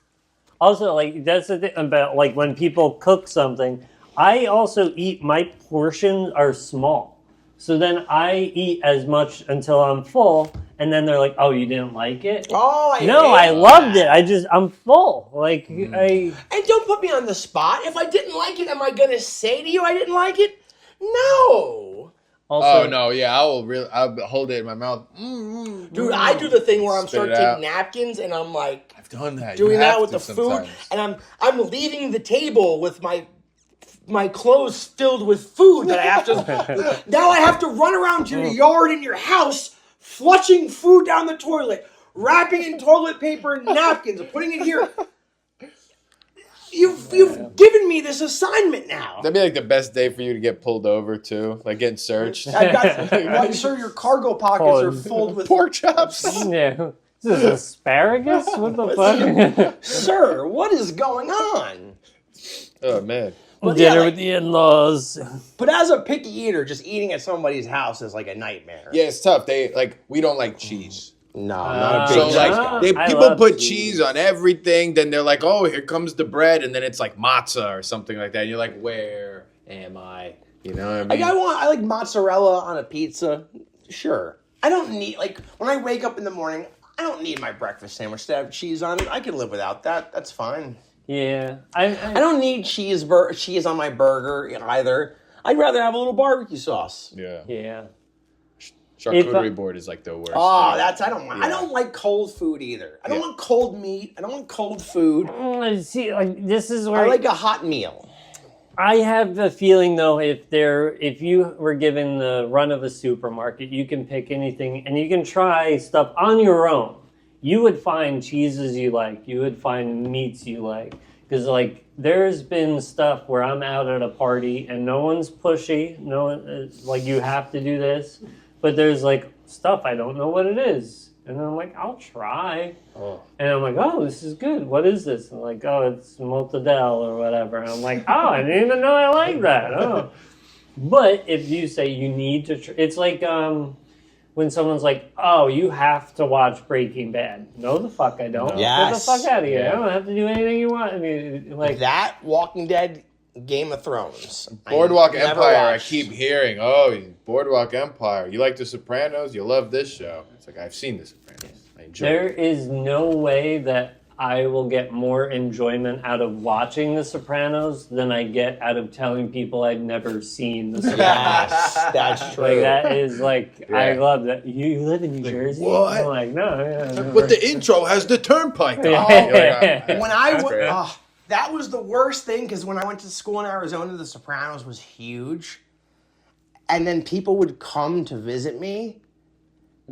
Also, like, that's the thing about, like, when people cook something, I also eat, my portions are small. So then I eat as much until I'm full, and then they're like, oh, you didn't like it? Oh, I loved it. I'm full. Like, And don't put me on the spot. If I didn't like it, am I going to say to you I didn't like it? No. Also, no, yeah, I'll hold it in my mouth. Dude, I do the thing where I'm Spit it taking out. napkins and I'm like, I've done that. doing You that have with to the sometimes. food, and I'm leaving the table with my clothes filled with food that I have to. Now I have to run around your yard in your house, flushing food down the toilet, wrapping in toilet paper and napkins, and putting it here. You've given me this assignment now. That'd be like the best day for you to get pulled over too, like getting searched. I've got, sir, your cargo pockets are filled with Pork chops. yeah. This is asparagus? What the fuck? Sir, what is going on? Oh man. But Dinner with the in-laws. But as a picky eater, just eating at somebody's house is like a nightmare. Yeah, it's tough. We don't like cheese. No, I'm not a big So cheese like guy. people put cheese on everything, then they're like, oh, here comes the bread, and then it's like matzah or something like that. And you're like, where am I? You know what I mean? I like mozzarella on a pizza. Sure. I don't need, like, when I wake up in the morning, I don't need my breakfast sandwich to have cheese on it. I can live without that. That's fine. Yeah. I don't need cheese on my burger either. I'd rather have a little barbecue sauce. Yeah. Yeah. Charcuterie board is like the worst. Oh, thing. I don't want. Yeah. I don't like cold food either. I don't want cold meat. I don't want cold food. See, like, this is where I like a hot meal. I have the feeling, though, if you were given the run of a supermarket, you can pick anything and you can try stuff on your own. You would find cheeses you like. You would find meats you like. Because, like, there's been stuff where I'm out at a party and no one's pushy. No one, like, you have to do this. But there's, like, stuff I don't know what it is. And I'm like, I'll try. Oh. And I'm like, oh, this is good. What is this? And I'm like, oh, it's mortadella or whatever. And I'm like, oh, I didn't even know I like that. Oh. But if you say you need to, it's like when someone's like, oh, you have to watch Breaking Bad. No, the fuck I don't. Yes. Get the fuck out of here. Yeah. I don't have to do anything you want. I mean, like That, Walking Dead, Game of Thrones. Boardwalk I never Empire, I watched. keep hearing, oh, Boardwalk Empire. You like The Sopranos? You love this show. It's like, I've seen The Sopranos. I enjoy there it. is no way that I will get more enjoyment out of watching The Sopranos than I get out of telling people I've never seen The Sopranos. Yes, that's true. Like, that is like, I Yeah. love that. You live in New Jersey? what? I'm like, no. Yeah, no. But the intro has the turnpike on. Yeah. You're like, "Ah, When I that's went, great." that was the worst thing because when I went to school in Arizona, The Sopranos was huge, and then people would come to visit me,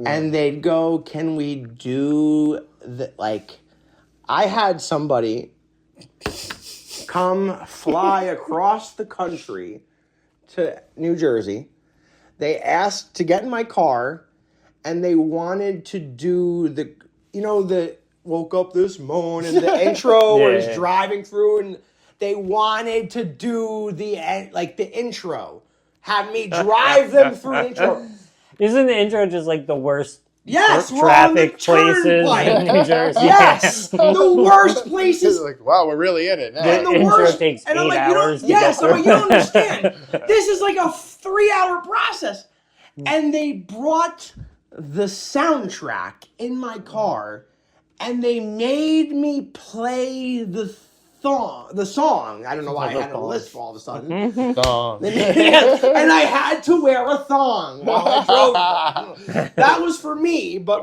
and they'd go, "Can we do the like?" I had somebody come fly across the country to New Jersey. They asked to get in my car, and they wanted to do the woke up this morning, the intro where he's Yeah. driving through, and they wanted to do the intro. Have me drive them through the intro. Isn't the intro just like the worst Yes, we're on the traffic places turnpike. in New Jersey? Yes, the worst places. It's like, wow, we're really in it now. The The intro worst. takes And I'm 8 like, you hours don't, to yes, get I'm like, you don't through. understand. This is like a 3-hour process. And they brought the soundtrack in my car, and they made me play the song. I don't know why I had a lisp all of a sudden. And I had to wear a thong while I drove. That was for me, but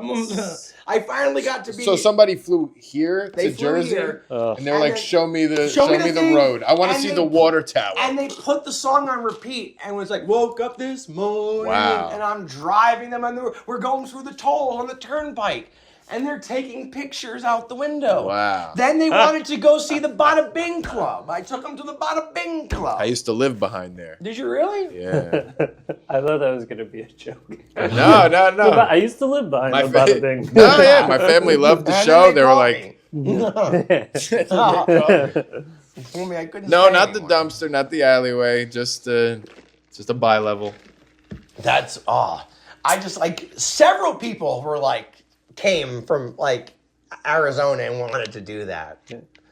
I finally got to be. So somebody flew here They to flew Jersey, here. and they were And like, then- "Show me the thing, road. I want to and see they the water tower." And they put the song on repeat and was like, woke up this morning. Wow. And I'm driving them, and we're going through the toll on the turnpike. And they're taking pictures out the window. Wow. Then they wanted to go see the Bada Bing Club. I took them to the Bada Bing Club. I used to live behind there. Did you really? Yeah. I thought that was going to be a joke. No. But I used to live behind My the Bada fa- Bing. No, yeah, my family loved the And show. then They were called like, me. Told me I couldn't no, stay not the anymore. dumpster, not the alleyway, just a bi-level. That's I just like several people were like came from like Arizona and wanted to do that.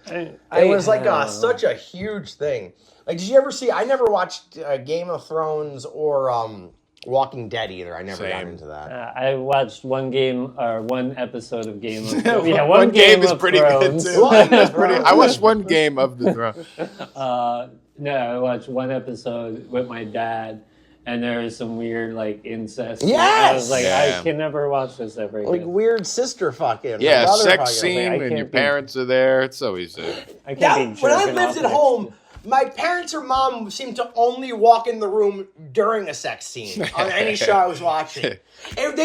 It was like such a huge thing. Like, did you ever see? I never watched Game of Thrones or Walking Dead either. I never got Same. into that. I watched one episode of Game of Thrones. Yeah, Yeah, one game is of pretty Thrones. good too. I watched one game of the Throne. No, I watched one episode with my dad, and there was some weird like incest. Yes! I was like, Yeah. I can never watch this ever again. Like weird sister fucking. Yeah, brother sex fucking. scene, I and can't your be- parents are there. It's always I can't That, be when I jerking lived off at next home, my parents or mom seemed to only walk in the room during a sex scene on any show I was watching. If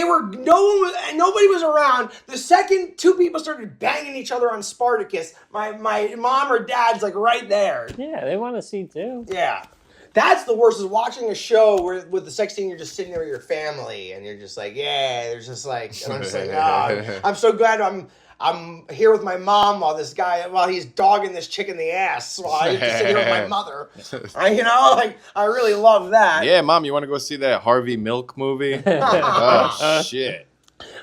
nobody was around. The second two people started banging each other on Spartacus, my mom or dad's like right there. Yeah, they want to see too. Yeah. That's the worst, is watching a show where with the sex scene, you're just sitting there with your family and you're just like, yeah, there's just like, and I'm just like, oh, I'm so glad I'm here with my mom while he's dogging this chick in the ass while I get to sit here with my mother. I really love that. Yeah, Mom, you want to go see that Harvey Milk movie? Oh, shit.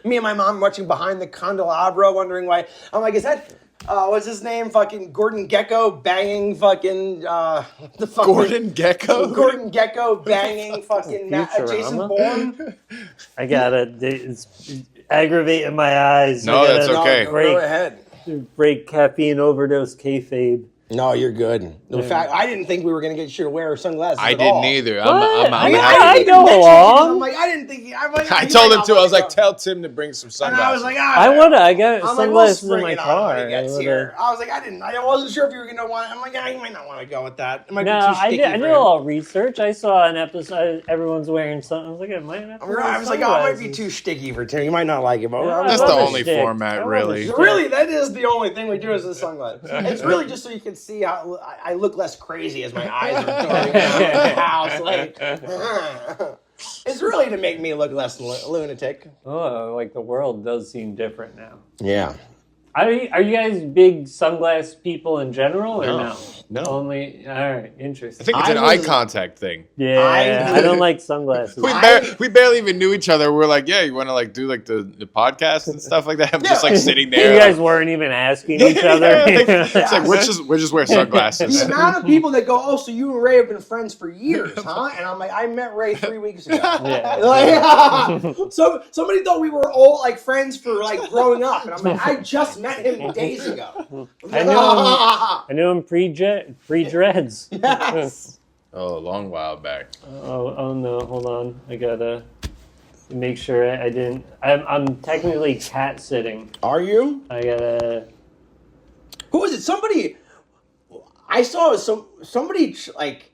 Me and my mom watching Behind the Candelabra, wondering why. I'm like, is that what's his name? Fucking Gordon Gekko banging fucking the fucking Gordon Gekko? Gordon Gekko banging fucking Jason Futurama? Bourne. I gotta. It's aggravating my eyes. No, I that's gotta okay. Go ahead. Break caffeine overdose kayfabe. No, you're good. The fact I didn't think we were gonna get you to wear sunglasses. I at didn't all. either. What? I'm I happy. go along. I'm like, I didn't think. I told him to. I was like, tell Tim to bring some And sunglasses. I was like, I got I'm sunglasses like, we'll in my spring it on car. when he gets here. I was like, I wasn't sure if you were gonna want. I'm like, you might not want to go with that. It might No, be too I sticky did. I for did a him. little research. I saw an episode. Everyone's wearing something. I was like, it might have to wear I was like, oh, it might be sunglasses. too sticky for Tim. You might not like it, but Yeah, That's I the love only shtick. format, I love really. the shtick. really, that is the only thing we do is the sunglasses. It's really just so you can see how I look less crazy as my eyes are going around the house. Like, it's really to make me look less lunatic. Oh, like the world does seem different now. Yeah. Are you guys big sunglass people in general or no? No. Only. All right, I interesting. think it's an eye contact thing. Yeah, I don't like sunglasses. We barely even knew each other. We're like, yeah, you want to like do like the podcast and stuff like that. I'm just like sitting there. You guys weren't even asking each other. It's like we're just wear sunglasses. The amount of people that go, oh, so you and Ray have been friends for years, huh? And I'm like, I met Ray 3 weeks ago. Yeah. Like, so somebody thought we were all like friends for like growing up, and I'm like, I just met him days ago. I knew him pre-dreads. Yes. Oh, a long while back. Oh no, hold on. I gotta make sure I didn't. I'm technically cat sitting. Are you? I gotta. Who was it? Somebody. I saw somebody like.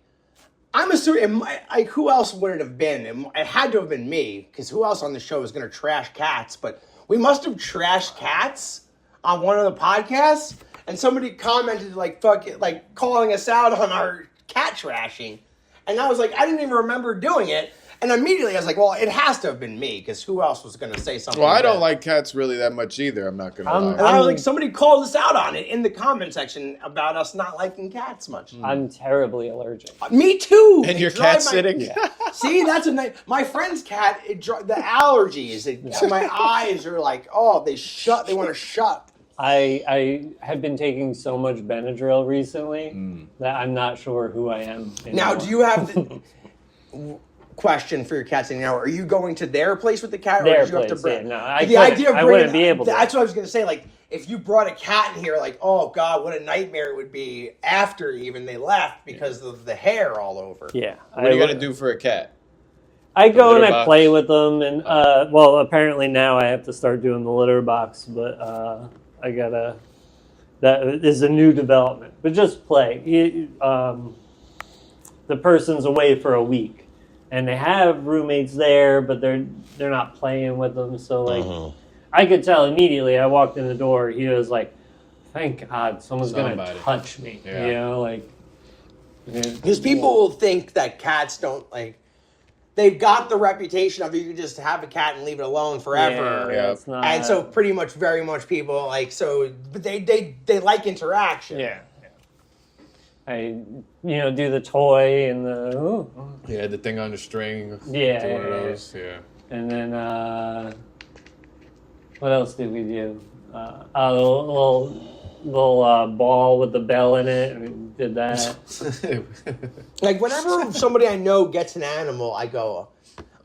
I'm assuming like who else would it have been? It had to have been me because who else on the show is going to trash cats? But we must have trashed cats on one of the podcasts, and somebody commented like "fuck it," like calling us out on our cat trashing, and I was like, I didn't even remember doing it, and immediately I was like, well, it has to have been me because who else was going to say something? Well, I don't that- like cats really that much either. I'm not gonna And lie. I was like, somebody called us out on it in the comment section about us not liking cats much. I'm terribly allergic. Me too. And They your drive cat sitting? See, that's a nice. My friend's cat. The allergies. My eyes are like, oh, they shut. They want to shut. I have been taking so much Benadryl recently that I'm not sure who I am anymore. Now, do you have the question for your cat sitting now? Are you going to their place with the cat, or Their did you have to place, bring? yeah, no, I wouldn't be able to. That's what I was going to say. Like, if you brought a cat in here, like, oh god, what a nightmare it would be after even they left because of the hair all over. Yeah. What are you gonna do for a cat? I go and litter I box? play with them, and well, apparently now I have to start doing the litter box, but I gotta. That is a new development, but just play. The person's away for a week, and they have roommates there, but they're not playing with them. So like, I could tell immediately. I walked in the door. He was like, "Thank God, someone's gonna Somebody. touch me." Yeah. You know, like Because people will think that cats don't like. They've got the reputation of you can just have a cat and leave it alone forever. Yeah, it's not. And so pretty much very much people like so but they like interaction. Yeah. I do the toy and the ooh. Yeah, the thing on the string. Yeah, Do one of yeah, yeah. those. Yeah. And then what else did we do? A little ball with the bell in it. And we did that. Like whenever somebody I know gets an animal, I go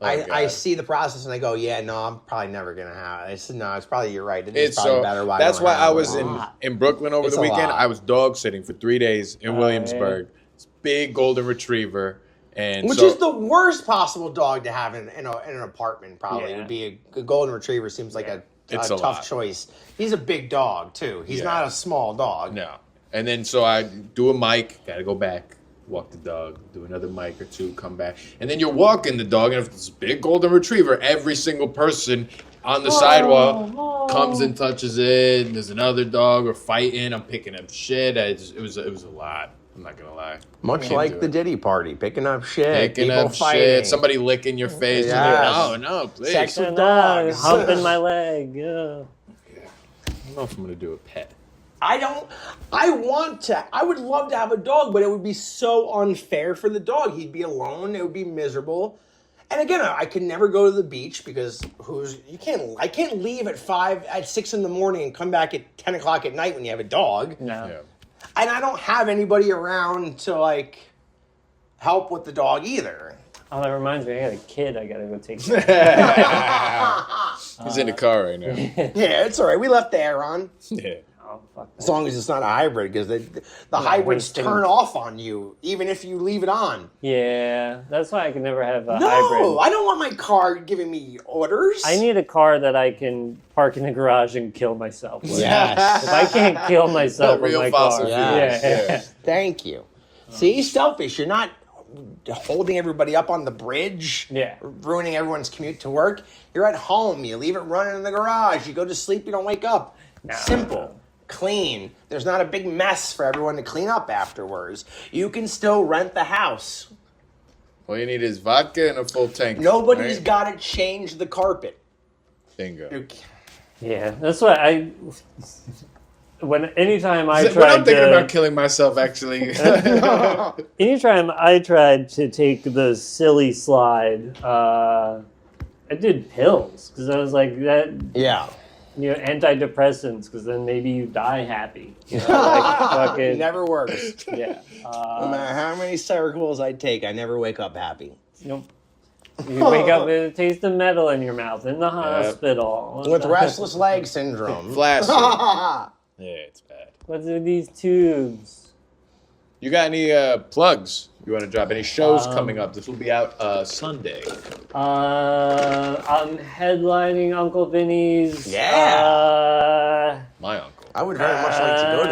I God. see the process and I go, yeah, no, I'm probably never gonna have it. I said, no, it's probably you're right. It's It's probably so. better. That's don't why have I it. was in Brooklyn over It's the a weekend. lot. I was dog sitting for 3 days in Oh, Williamsburg. It's big golden retriever, and Which so, is the worst possible dog to have in an apartment, probably. Yeah. Would be a golden retriever seems like a It's tough a lot. choice. He's a big dog, too. He's Yeah. not a small dog. No. And then so I do a mic, gotta go back, walk the dog, do another mic or two, come back. And then you're walking the dog, and if it's a big golden retriever, every single person on the sidewalk comes and touches it. And there's another dog, or fighting. I'm picking up shit. It was a lot. I'm not gonna lie. Much Can't like do the it. Diddy party, picking up shit, Picking people up fighting. shit, somebody licking your face. Yes. And no, please. Sex with No, dogs. humping my leg. Yeah. I don't know if I'm gonna do a pet. I would love to have a dog, but it would be so unfair for the dog. He'd be alone. It would be miserable. And again, I could never go to the beach because I can't leave at 6 in the morning and come back at 10 o'clock at night when you have a dog. No. Yeah. And I don't have anybody around to like help with the dog either. Oh, that reminds me, I got a kid I gotta go take care of. He's in the car right now. Yeah, it's all right. We left the air on. Yeah. Oh, fuck As that. long as it's not a hybrid, because the hybrids wasting. turn off on you, even if you leave it on. Yeah, that's why I can never have a No, hybrid. I don't want my car giving me orders. I need a car that I can park in the garage and kill myself with. Yes. If I can't kill myself with Real my fossil car. fuels. Yeah. Thank you. See, selfish. You're not holding everybody up on the bridge, Yeah. ruining everyone's commute to work. You're at home. You leave it running in the garage. You go to sleep. You don't wake up. No. Simple. Clean. There's not a big mess for everyone to clean up afterwards. You can still rent the house. All you need is vodka and a full tank. Nobody's right? got to change the carpet. Bingo. Yeah, that's what anytime I When tried I'm thinking to, about killing myself, actually. anytime I tried to take the silly slide, I did pills because I was like that. Yeah. Antidepressants because then maybe you die happy. Like fucking Never works. yeah. No matter how many circles I take, I never wake up happy. Nope. You wake up with a taste of metal in your mouth in the hospital. With restless leg syndrome. Flash. Yeah, it's bad. What's with these tubes? You got any plugs? You want to drop any shows coming up? This will be out Sunday. I'm headlining Uncle Vinny's. Yeah. My uncle. I would very much like to go to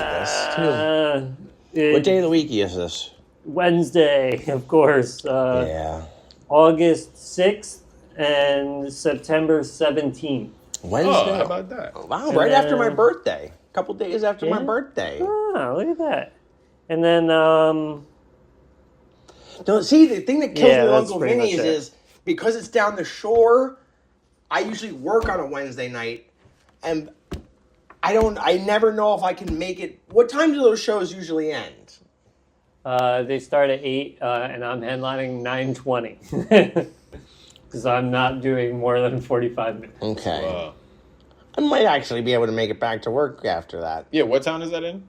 this. What day of the week is this? Wednesday, of course. Yeah. August 6th and September 17th. Wednesday. Oh, how about that? Wow, right after my birthday. A couple days after my Yeah. birthday. Ah, look at that. And then, Don't see the thing that kills Yeah, me with that's Uncle pretty Vinny's much it. is because it's down the shore. I usually work on a Wednesday night, and I never know if I can make it. What time do those shows usually end? they start at 8, and I'm headlining 9:20. Because I'm not doing more than 45 minutes. Okay. I might actually be able to make it back to work after that. Yeah, what town is that in?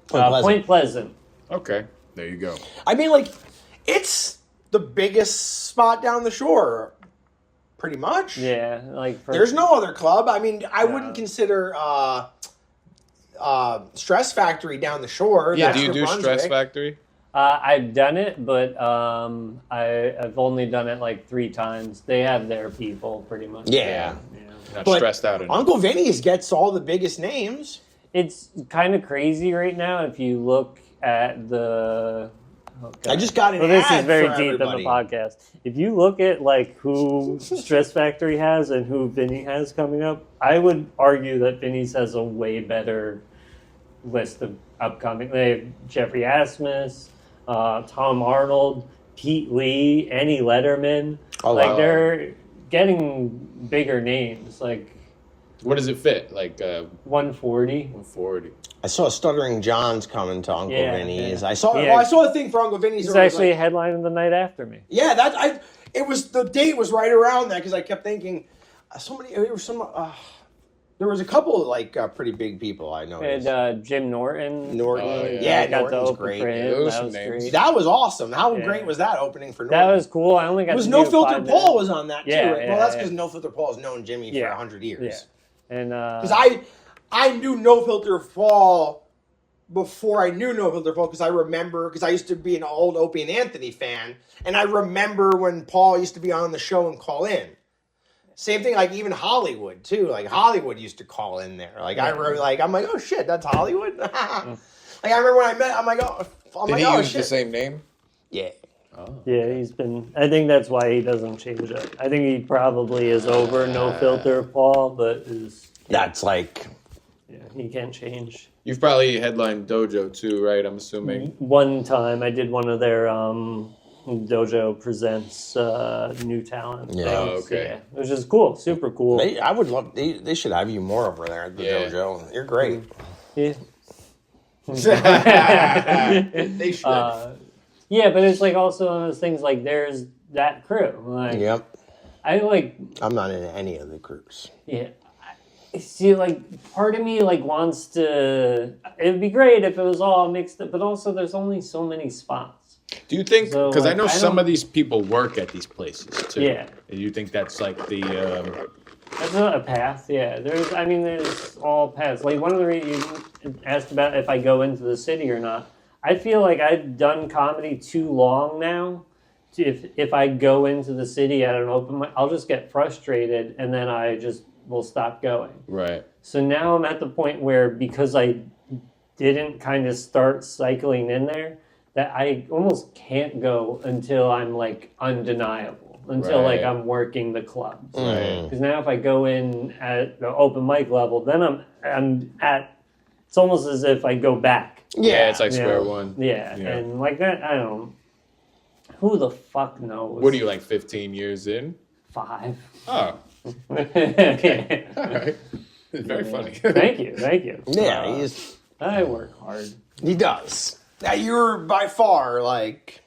Point Pleasant. Okay, there you go. I mean, like, it's the biggest spot down the shore, pretty much. Yeah, like for, There's no other club. I mean, I wouldn't consider Stress Factory down the shore. Yeah, That's do you New do Stress Brunswick. Factory? I've done it, but I've only done it like 3 times. They have their people pretty much. Yeah. Not But stressed out enough. Uncle Vinny's gets all the biggest names. It's kind of crazy right now if you look at the. Oh, God. I just got an Well, this ad is very for deep in the everybody. podcast. If you look at like who Stress Factory has and who Vinny has coming up, I would argue that Vinny's has a way better list of upcoming. They have Jeffrey Asmus, Tom Arnold, Pete Lee, Annie Letterman. Oh, like wow. they're getting bigger names, like What does it fit? Like 140. 140. I saw Stuttering John's coming to Uncle Yeah, Vinny's. yeah. I saw. Yeah. Well, I saw a thing for Uncle Vinny's. He's where it was actually like- headlining the night after me. yeah, that It was the date was right around that because I kept thinking there was a couple of like pretty big people I noticed. And Jim Norton. Norton, Oh, yeah. yeah, I got to Norton's open great. for him. Those That was names. great. That was awesome. How Yeah. great was that opening for Norton? That was cool. I only got It was to No do Filter 5 Paul minutes. was on that too. Yeah, Right? yeah, Well, that's yeah. because No Filter Paul has known Jimmy for 100 years. Yeah. And Because I knew No Filter Paul before I knew No Filter Paul because I remember because I used to be an old Opie and Anthony fan, and I remember when Paul used to be on the show and call in. Same thing, like even Hollywood too. Like Hollywood used to call in there. Like I remember, like I'm like, oh shit, that's Hollywood. Like I remember when I met, I'm like, Did he oh use shit. the same name? Yeah. yeah, he's been. I think that's why he doesn't change it. I think he probably is over No Filter Paul, but is That's like he can't change. You've probably headlined Dojo too, right? I'm assuming. One time I did one of their Dojo Presents new talent. Yeah. things. Oh, okay. Yeah, which is cool, super cool. I would love. They should have you more over there at the Yeah. dojo. You're great. Yeah. They should. Yeah, but it's like also one of those things like there's that crew. Like, Yep. I like, I'm not in any of the crews. yeah. I see, like, part of me like wants to. It'd be great if it was all mixed up, but also there's only so many spots. Do you think? So, Because I like, know I some don't- of these people work at these places too. Yeah. Do you think that's like the? That's not a path, yeah. There's all paths. Like, one of the reasons you asked about if I go into the city or not, I feel like I've done comedy too long now. If I go into the city at an open mic, I'll just get frustrated, and then I just will stop going. Right. So now I'm at the point where, because I didn't kind of start cycling in there, that I almost can't go until I'm, like, undeniable. Until Right. like I'm working the clubs, Right. because now if I go in at the open mic level, then I'm at. It's almost as if I go back. Yeah, it's like you square know? one. Yeah, Yeah. and like that, I don't. Who the fuck knows? What are you like 15 years in? 5. Oh, Yeah. all right. Very funny. Thank you. Yeah, I work hard. he does. Now you're by far like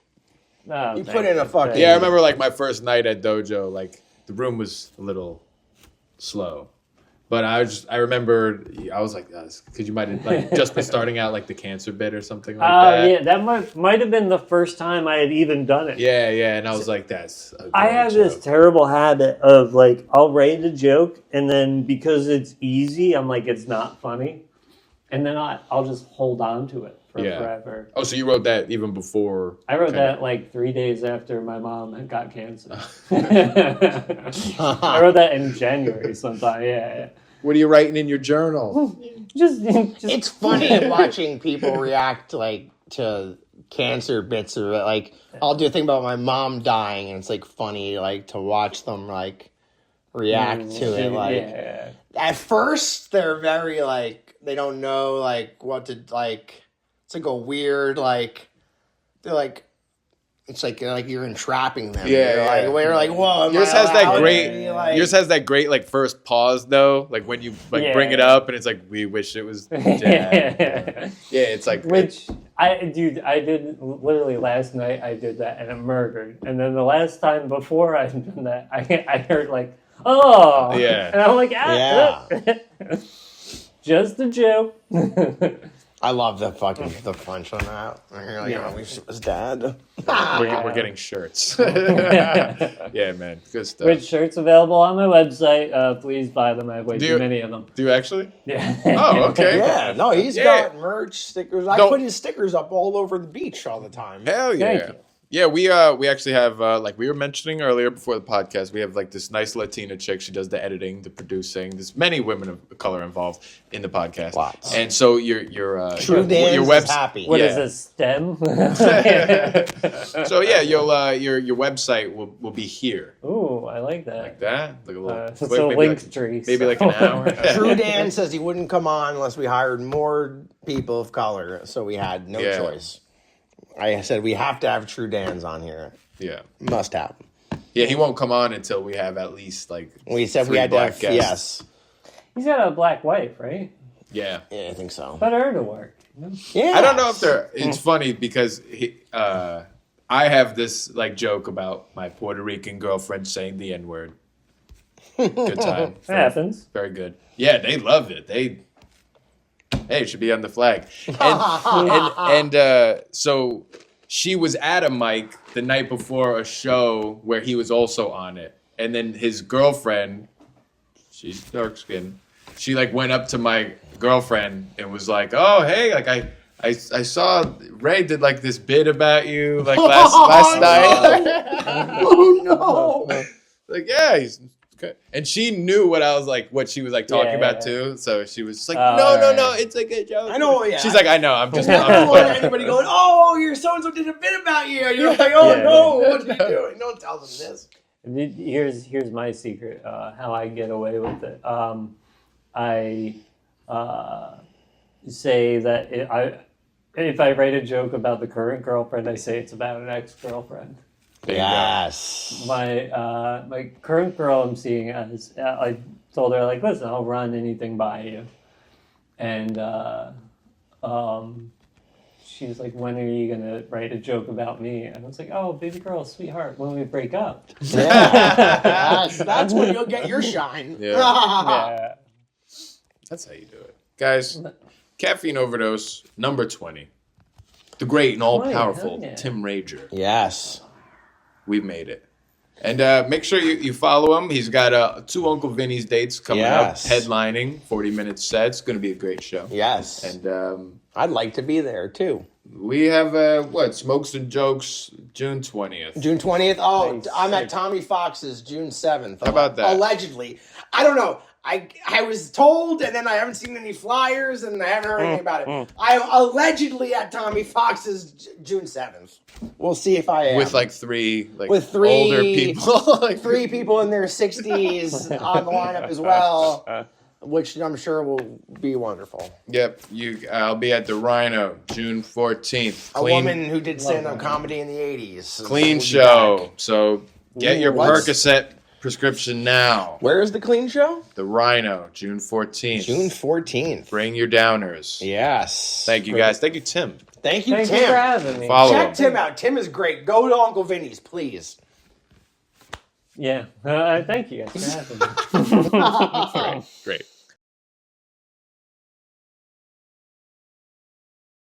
Oh, you thank put in a you. fucking. Yeah, I remember like my first night at Dojo, like the room was a little slow. But I remember I was like, because you might have like just been starting out like the cancer bit or something like that. Yeah, that might have been the first time I had even done it. Yeah, and I was like, that's a I great have joke. this terrible habit of like I'll write a joke and then because it's easy, I'm like it's not funny, and then I'll just hold on to it for forever. Oh, so you wrote that even before? I wrote that like 3 days after my mom had got cancer. I wrote that in January sometime. Yeah. What are you writing in your journal? Just It's funny watching people react like to cancer bits of it. Like I'll do a thing about my mom dying, and it's like funny like to watch them like react to it. Like yeah. at first they're very like they don't know like what to like. It's like a weird like they're like. It's like you're entrapping them. Yeah, You're like, yeah. we're like, whoa. am Yours I has that allowed to great. be, like- Yours has that great like first pause though, like when you like bring it up and it's like we wish it was. Dad. Yeah, it's like Which I did literally last night. I did that and it murdered. And then the last time before I did that, I heard like, oh, Yeah. and I'm like, Yeah. just a joke. I love the punch on that. You're like, I wish it was Dad. we're getting shirts. Yeah, man, good stuff. Which shirts available on my website? Please buy them. I have way Do too you- many of them. Do you actually? Yeah. Oh, okay. Yeah, no, he's Yeah. got merch, stickers. I Don't- put his stickers up all over the beach all the time. Hell yeah. Thank you. Yeah, we actually have like we were mentioning earlier before the podcast, we have like this nice Latina chick. She does the editing, the producing. There's many women of color involved in the podcast. Lots. And so your True Dan's your is website. happy. What is Yeah. this, STEM? So yeah, your website will be here. Ooh, I like that. Like that, like a little It's a maybe link like, tree. maybe like an hour. True Dan says he wouldn't come on unless we hired more people of color, so we had no Yeah. choice. I said we have to have True Dan's on here. Yeah, Must have. yeah. He won't come on until we have at least like We said we three had to black have guests. He's got a black wife, right? Yeah. Yeah, I think so. But her to work. Yeah. I don't know if they're. It's funny because I have this like joke about my Puerto Rican girlfriend saying the N word. Good time. It happens. Very good. Yeah, they loved it. Hey, it should be on the flag. And so she was at a mic the night before a show where he was also on it, and then his girlfriend, she's dark skinned, she like went up to my girlfriend and was like, "Oh, hey, like I saw Ray did like this bit about you like last night." Oh no! Like, yeah, he's okay. And she knew what she was like talking Yeah, about yeah. too. So she was just like, Oh, no, right. it's a good joke. I know, yeah. She's like, I know, I'm just. I don't want anybody going, oh, your so-and-so did a bit about you. And you're like, oh Yeah. no, what are you doing? Don't tell them this. Here's my secret. How I get away with it. I say that if I write a joke about the current girlfriend, I say it's about an ex-girlfriend. There you go. Yes. My current girl I'm seeing, I told her like, listen, I'll run anything by you, and she was like, when are you going to write a joke about me? And I was like, oh, baby girl, sweetheart, when we break up. Yeah, that's when you'll get your shine. Yeah. Yeah. That's how you do it. Guys, Caffeine Overdose, number 20. The great and all-powerful hell yeah. Tim Rager. Yes. We've made it. And make sure you follow him. He's got 2 Uncle Vinny's dates coming Yes. up, headlining, 40-minute sets. Going to be a great show. Yes. And I'd like to be there too. we have, Smokes and Jokes, June 20th. June 20th. Oh, Nice. I'm at Tommy Fox's June 7th. How about that? Allegedly. I don't know. I was told, and then I haven't seen any flyers, and I haven't heard anything about it. I'm allegedly at Tommy Fox's June 7th. We'll see if I am. With like 3 With older people. Like 3 people in their 60s on the lineup as well, which I'm sure will be wonderful. Yep. I'll be at the Rhino, June 14th. A woman who did stand-up comedy in the 80s. Clean will be show. back. So get your what's- Percocet prescription now. Where is the clean show? The Rhino, June 14th. June 14th. Bring your downers. Yes. Thank you, guys. Thank you, Tim. Thank you, Thank you Tim. for having me. Follow Check him. Tim out. Tim is great. Go to Uncle Vinny's, please. Yeah. Thank you guys for having me. Great.